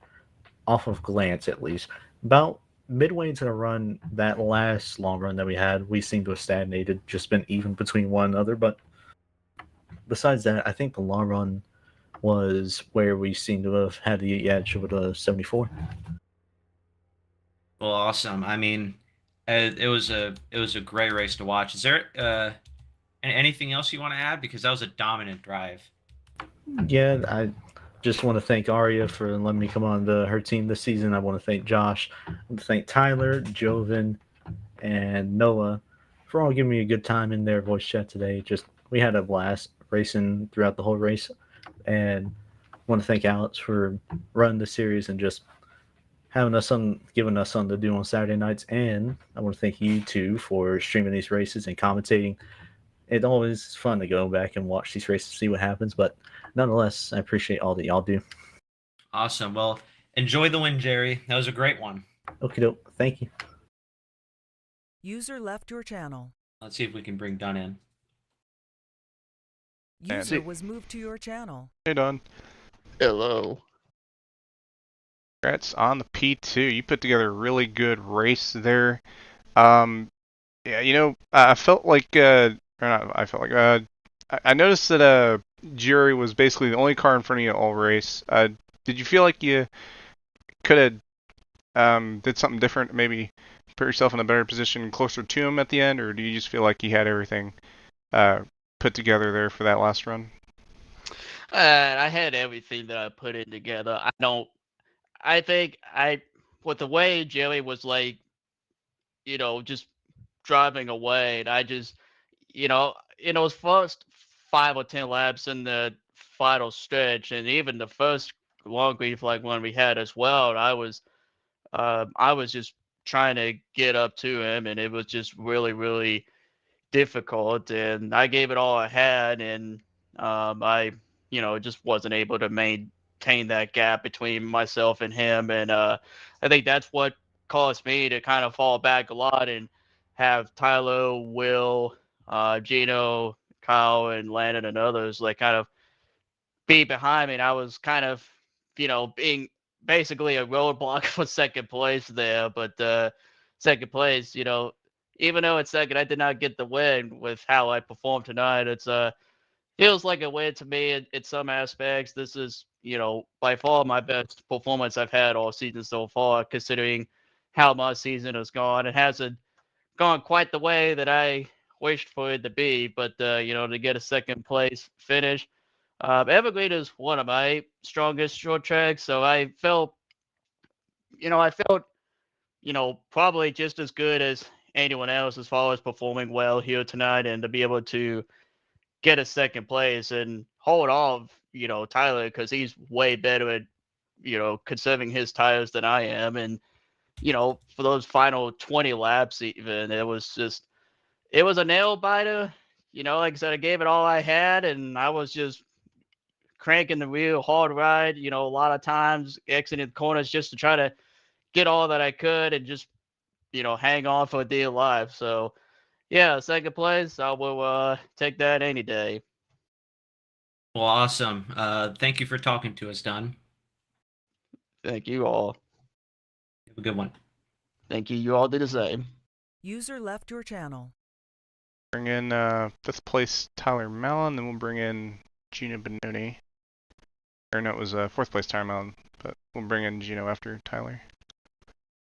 off of glance at least. About midway into the run, that last long run that we had, we seemed to have stagnated, just been even between one another. But besides that, I think the long run was where we seem to have had the edge over the 74. Well, awesome. I mean, it was a great race to watch. Is there anything else you want to add? Because that was a dominant drive. Yeah, I just want to thank Arya for letting me come on her team this season. I want to thank Josh. I want to thank Tyler, Joven, and Noah for all giving me a good time in their voice chat today. Just we had a blast racing throughout the whole race, and I want to thank Alex for running the series and just having us giving us something to do on Saturday nights. And I want to thank you too for streaming these races and commentating. It's always fun to go back and watch these races, see what happens. But nonetheless, I appreciate all that y'all do. Awesome. Well, enjoy the win, Jerry. That was a great one. Okie doke. Thank you. User left your channel. Let's see if we can bring Dunn in. User was moved to your channel. Hey Don. Hello. Congrats on the P2. You put together a really good race there. Yeah, I felt like, or not, I felt like, I noticed that Jerry was basically the only car in front of you all race. Did you feel like you could have did something different, maybe put yourself in a better position closer to him at the end, or do you just feel like you had everything put together there for that last run? I had everything that I put in together. I think with the way Jerry was like, just driving away, and I just, in those first 5 or 10 laps in the final stretch, and even the first long green flag one we had as well, I was just trying to get up to him, and it was just really, really difficult. And I gave it all I had, and I, just wasn't able to maintain that gap between myself and him. And I think that's what caused me to kind of fall back a lot and have Tyler, Will, Gino, Kyle, and Landon and others like kind of be behind me. And I was kind of, being basically a roadblock for second place there. But second place, even though it's second, I did not get the win with how I performed tonight. It's feels like a win to me in some aspects. This is, by far my best performance I've had all season so far, considering how my season has gone. It hasn't gone quite the way that I wished for it to be, but to get a second place finish. Evergreen is one of my strongest short tracks, so I felt, probably just as good as anyone else as far as performing well here tonight, and to be able to get a second place and hold off, Tyler, because he's way better at, conserving his tires than I am. And, for those final 20 laps, even, it was a nail biter. Like I said, I gave it all I had, and I was just cranking the wheel, hard ride, a lot of times exiting the corners just to try to get all that I could and just, hang on for dear life. So, yeah, second place, I will take that any day. Well, awesome. Thank you for talking to us, Don. Thank you all. Have a good one. Thank you. You all did the same. User left your channel. Bring in 5th place Tyler Mallon, then we'll bring in Gino Benoni. Or no, it was 4th place Tyler Mallon, but we'll bring in Gino after Tyler.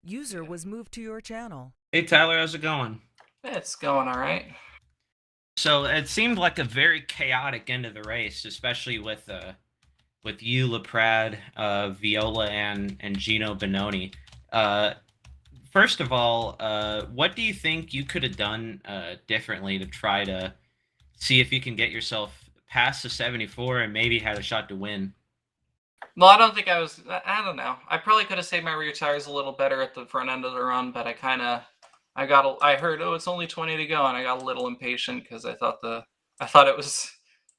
User was moved to your channel. Hey, Tyler, how's it going? It's going all right. So it seemed like a very chaotic end of the race, especially with you, LaPrade, Viola, and Gino Benoni. First of all, what do you think you could have done differently to try to see if you can get yourself past the 74 and maybe had a shot to win? Well, I don't think I don't know. I probably could have saved my rear tires a little better at the front end of the run, but I heard, oh, it's only 20 to go, and I got a little impatient because I thought it was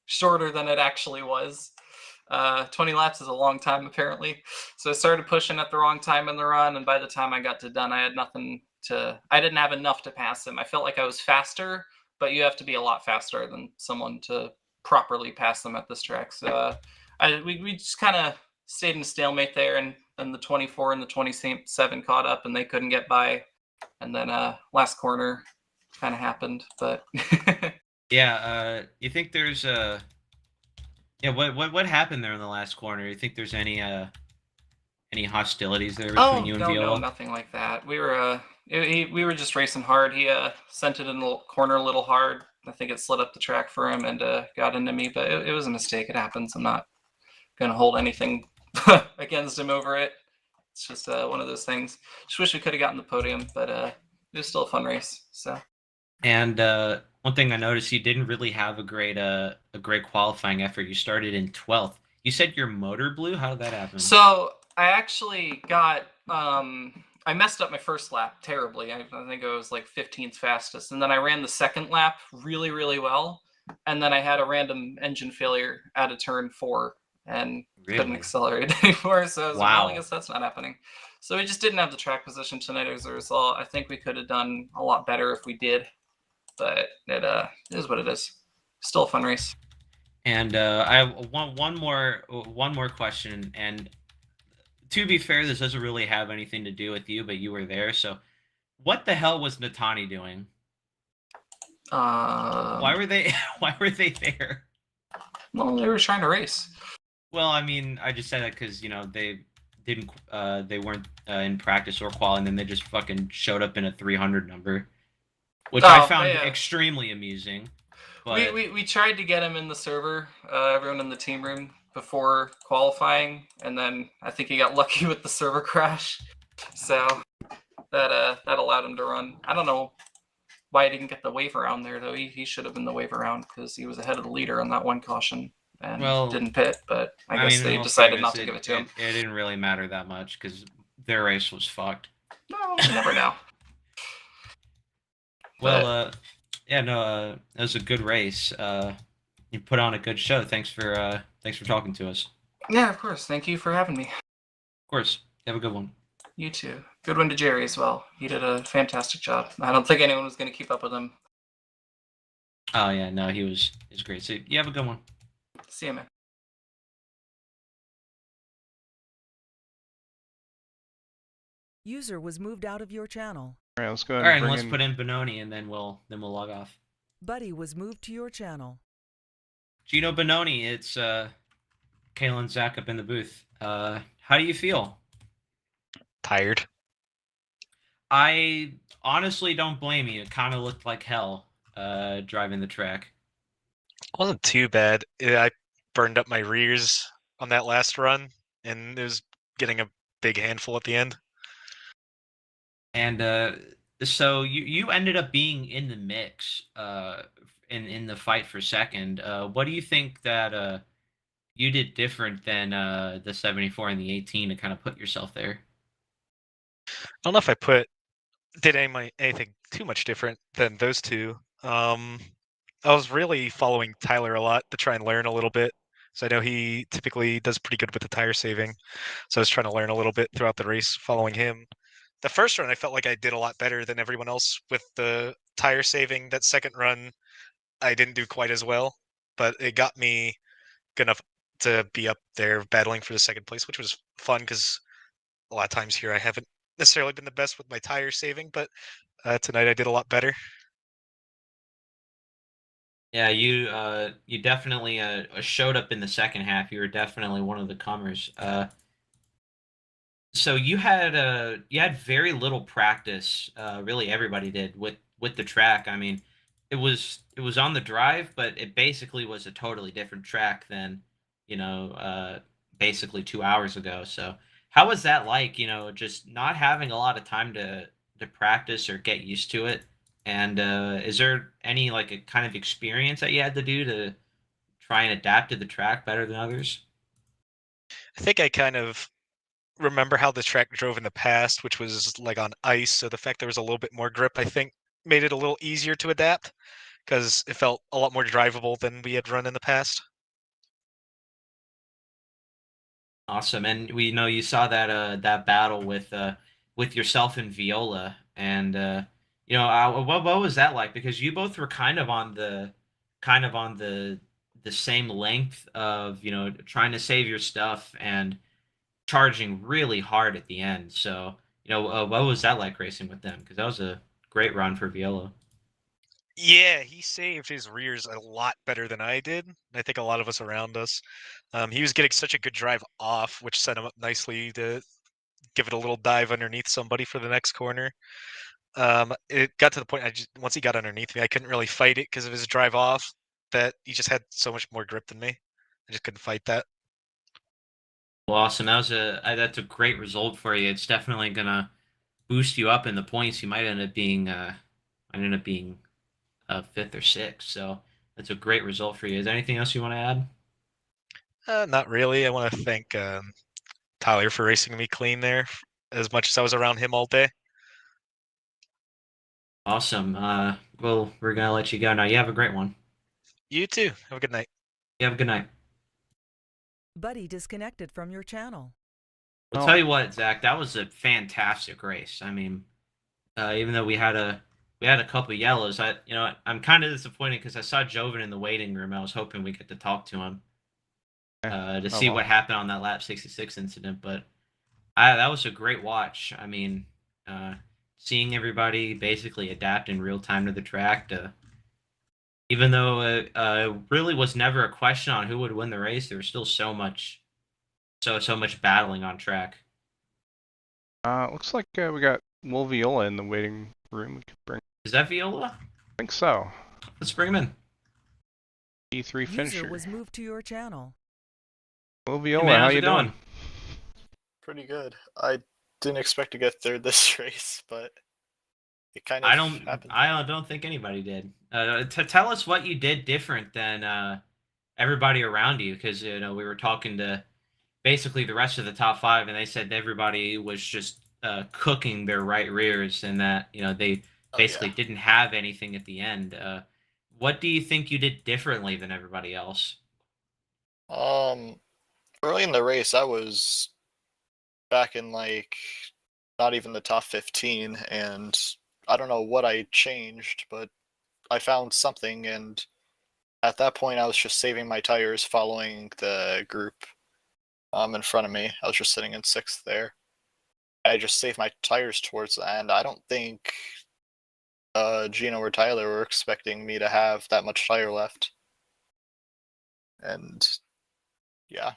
shorter than it actually was. 20 laps is a long time, apparently. So I started pushing at the wrong time in the run, and by the time I got to done, I didn't have enough to pass him. I felt like I was faster, but you have to be a lot faster than someone to properly pass them at this track. So we just kind of stayed in stalemate there, and then the 24 and the 27 caught up, and they couldn't get by. And then last corner kind of happened, but yeah. You think there's what happened there in the last corner? You think there's any hostilities there between you and Viola? No, nothing like that. We were just racing hard. He sent it in the corner a little hard. I think it slid up the track for him and got into me, but it was a mistake. It happens. I'm not gonna hold anything against him over it. It's just one of those things. Just wish we could have gotten the podium, but it was still a fun race. So. And one thing I noticed, you didn't really have a great qualifying effort. You started in 12th. You said your motor blew. How did that happen? So I actually got I messed up my first lap terribly. I think I was like 15th fastest, and then I ran the second lap really, really well, and then I had a random engine failure at a turn 4. And couldn't accelerate anymore. So I was like, well, I guess that's not happening. So we just didn't have the track position tonight as a result. I think we could have done a lot better if we did, but it is what it is. Still a fun race. And I have one more question. And to be fair, this doesn't really have anything to do with you, but you were there. So what the hell was Natani doing? Why were they there? Well, they were trying to race. Well, I mean, I just said that because, they weren't in practice or qual, and then they just fucking showed up in a 300 number, which I found extremely amusing. But We tried to get him in the server, everyone in the team room before qualifying, and then I think he got lucky with the server crash, so that allowed him to run. I don't know why he didn't get the wave around there though. He should have been the wave around because he was ahead of the leader on that one caution and didn't pit. But I guess mean, they in all decided not fairness, to give it to him. It didn't really matter that much because their race was fucked. No, you never know. Well, yeah, no, it was a good race. You put on a good show. Thanks for talking to us. Yeah, of course. Thank you for having me. Of course. Have a good one. You too. Good one to Jerry as well. He did a fantastic job. I don't think anyone was going to keep up with him. Oh yeah, no, he was great. So you have a good one. See you, man. User was moved out of your channel. All right, let's go ahead All and right, bring let's in... put in Benoni and then we'll log off. Buddy was moved to your channel. Gino Benoni, it's Kalen Zach up in the booth. How do you feel? Tired. I honestly don't blame you. It kind of looked like hell driving the track. It wasn't too bad. I burned up my rears on that last run, and it was getting a big handful at the end. And so you ended up being in the mix in the fight for second. What do you think that you did different than the 74 and the 18 to kind of put yourself there? I don't know if I did anything too much different than those two. I was really following Tyler a lot to try and learn a little bit. So I know he typically does pretty good with the tire saving. So I was trying to learn a little bit throughout the race following him. The first run, I felt like I did a lot better than everyone else with the tire saving. That second run, I didn't do quite as well, but it got me good enough to be up there battling for the second place, which was fun because a lot of times here I haven't necessarily been the best with my tire saving, but tonight I did a lot better. Yeah, you definitely showed up in the second half. You were definitely one of the comers. So you had very little practice. Really, everybody did with the track. I mean, it was on the drive, but it basically was a totally different track than basically 2 hours ago. So how was that like? Just not having a lot of time to practice or get used to it. And is there any like a kind of experience that you had to do to try and adapt to the track better than others? I think I kind of remember how the track drove in the past, which was like on ice. So the fact there was a little bit more grip, I think, made it a little easier to adapt because it felt a lot more drivable than we had run in the past. Awesome, and we know you saw that battle with yourself and Viola, and what was that like? Because you both were kind of on the same length of trying to save your stuff and charging really hard at the end. So what was that like racing with them? Because that was a great run for Viola. Yeah, he saved his rears a lot better than I did. I think a lot of us around us. He was getting such a good drive off, which set him up nicely to give it a little dive underneath somebody for the next corner. It got to the point once he got underneath me, I couldn't really fight it because of his drive off. That he just had so much more grip than me. I just couldn't fight that. Well, awesome. That's a great result for you. It's definitely gonna boost you up in the points. You might end up being fifth or sixth. So that's a great result for you. Is there anything else you want to add? Not really. I want to thank Tyler for racing me clean there, as much as I was around him all day. Awesome. Well, we're gonna let you go now. You have a great one. You too. Have a good night. You have a good night. Buddy disconnected from your channel. I'll tell you what, Zach, that was a fantastic race. I mean, even though we had a couple of yellows, I'm kind of disappointed because I saw Joven in the waiting room. I was hoping we get to talk to him to see what happened on that lap 66 incident. But that was a great watch. I mean, seeing everybody basically adapt in real time to the track. Even though it really was never a question on who would win the race, there was still so much battling on track. Looks like we got Will Viola in the waiting room. We could bring. Is that Viola? I think so. Let's bring him in. P3 User finisher. was moved to your channel. Well, Hey, Viola, man, how how's you it going? doing? Pretty good. I didn't expect to get third this race, but it kind of happened. I don't think anybody did. To tell us what you did different than everybody around you, because you know we were talking to basically the rest of the top five, and they said everybody was just cooking their right rears, and that you know they Oh basically yeah. didn't have anything at the end. What do you think you did differently than everybody else? Early in the race, I was back in like not even the top 15, and I don't know what I changed, but I found something, and at that point, I was just saving my tires, following the group in front of me. I was just sitting in sixth there. I just saved my tires towards the end. I don't think Gino or Tyler were expecting me to have that much tire left. And yeah,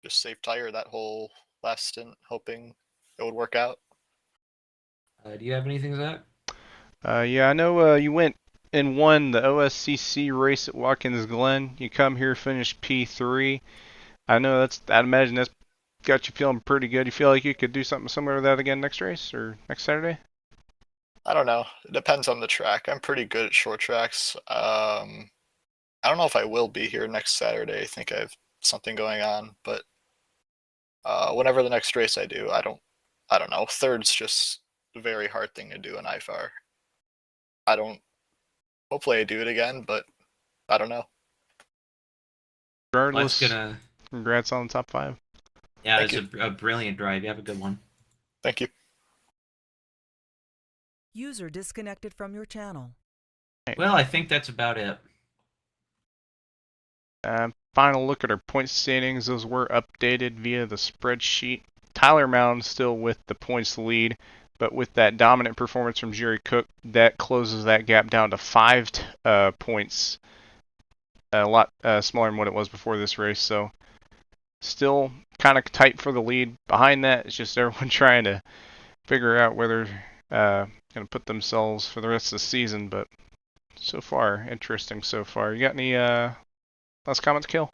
just saved tire that whole last stint, hoping it would work out. Do you have anything, Zach? Yeah, I know you went and won the OSCC race at Watkins Glen. You come here, finish P3. I know I'd imagine that's got you feeling pretty good. You feel like you could do something similar to that again next race or next Saturday? I don't know. It depends on the track. I'm pretty good at short tracks. I don't know if I will be here next Saturday. I think I have something going on, but whenever the next race I do, I don't know. Third's just a very hard thing to do in IFAR. I don't. Hopefully, I do it again, but I don't know. Regardless, Gonna. congrats on the top 5. Yeah, Thank it's a brilliant drive. You have a good one. Thank you. User disconnected from your channel. Well, I think that's about it. Final look at our point standings. Those were updated via the spreadsheet. Tyler Mound still with the points lead, but with that dominant performance from Jerry Cook, that closes that gap down to 5 points. A lot smaller than what it was before this race, so still kind of tight for the lead. Behind that, it's just everyone trying to figure out where they're going to put themselves for the rest of the season, but so far, interesting so far. You got any last comments, Kill?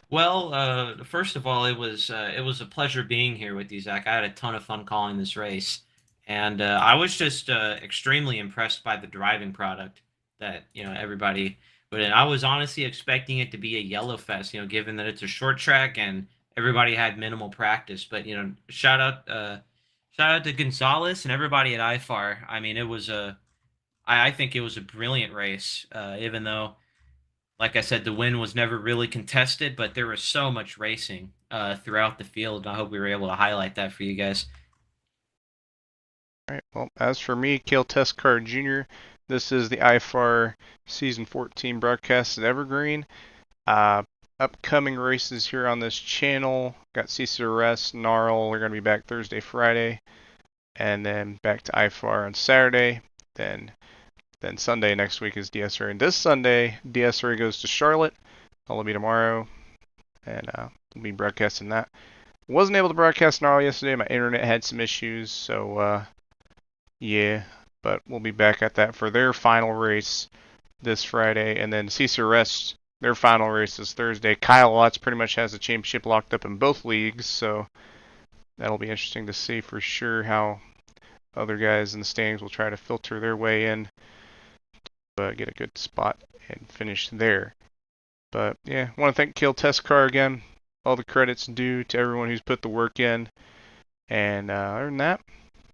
Well, first of all, it was a pleasure being here with you, Zach. I had a ton of fun calling this race, and I was just extremely impressed by the driving product that everybody put in. I was honestly expecting it to be a yellow fest, given that it's a short track and everybody had minimal practice. But shout out to Gonzalez and everybody at IFAR. I mean, I think it was a brilliant race, even though, like I said, the win was never really contested, but there was so much racing throughout the field, and I hope we were able to highlight that for you guys. All right. Well, as for me, Kale Teskar Jr., this is the IFAR Season 14 broadcast at Evergreen. Upcoming races here on this channel. Got CCRS, Gnarl. We're going to be back Thursday, Friday, and then back to IFAR on Saturday. Then Sunday next week is DSRA. And this Sunday, DSRA goes to Charlotte. I'll be tomorrow, and we'll be broadcasting that. Wasn't able to broadcast Gnarl yesterday. My internet had some issues, so yeah. But we'll be back at that for their final race this Friday. And then CCRS, their final race is Thursday. Kyle Watts pretty much has the championship locked up in both leagues, so that'll be interesting to see for sure how other guys in the standings will try to filter their way in. Get a good spot and finish there. But yeah, I want to thank Kale Teskar again. All the credits due to everyone who's put the work in. And other than that,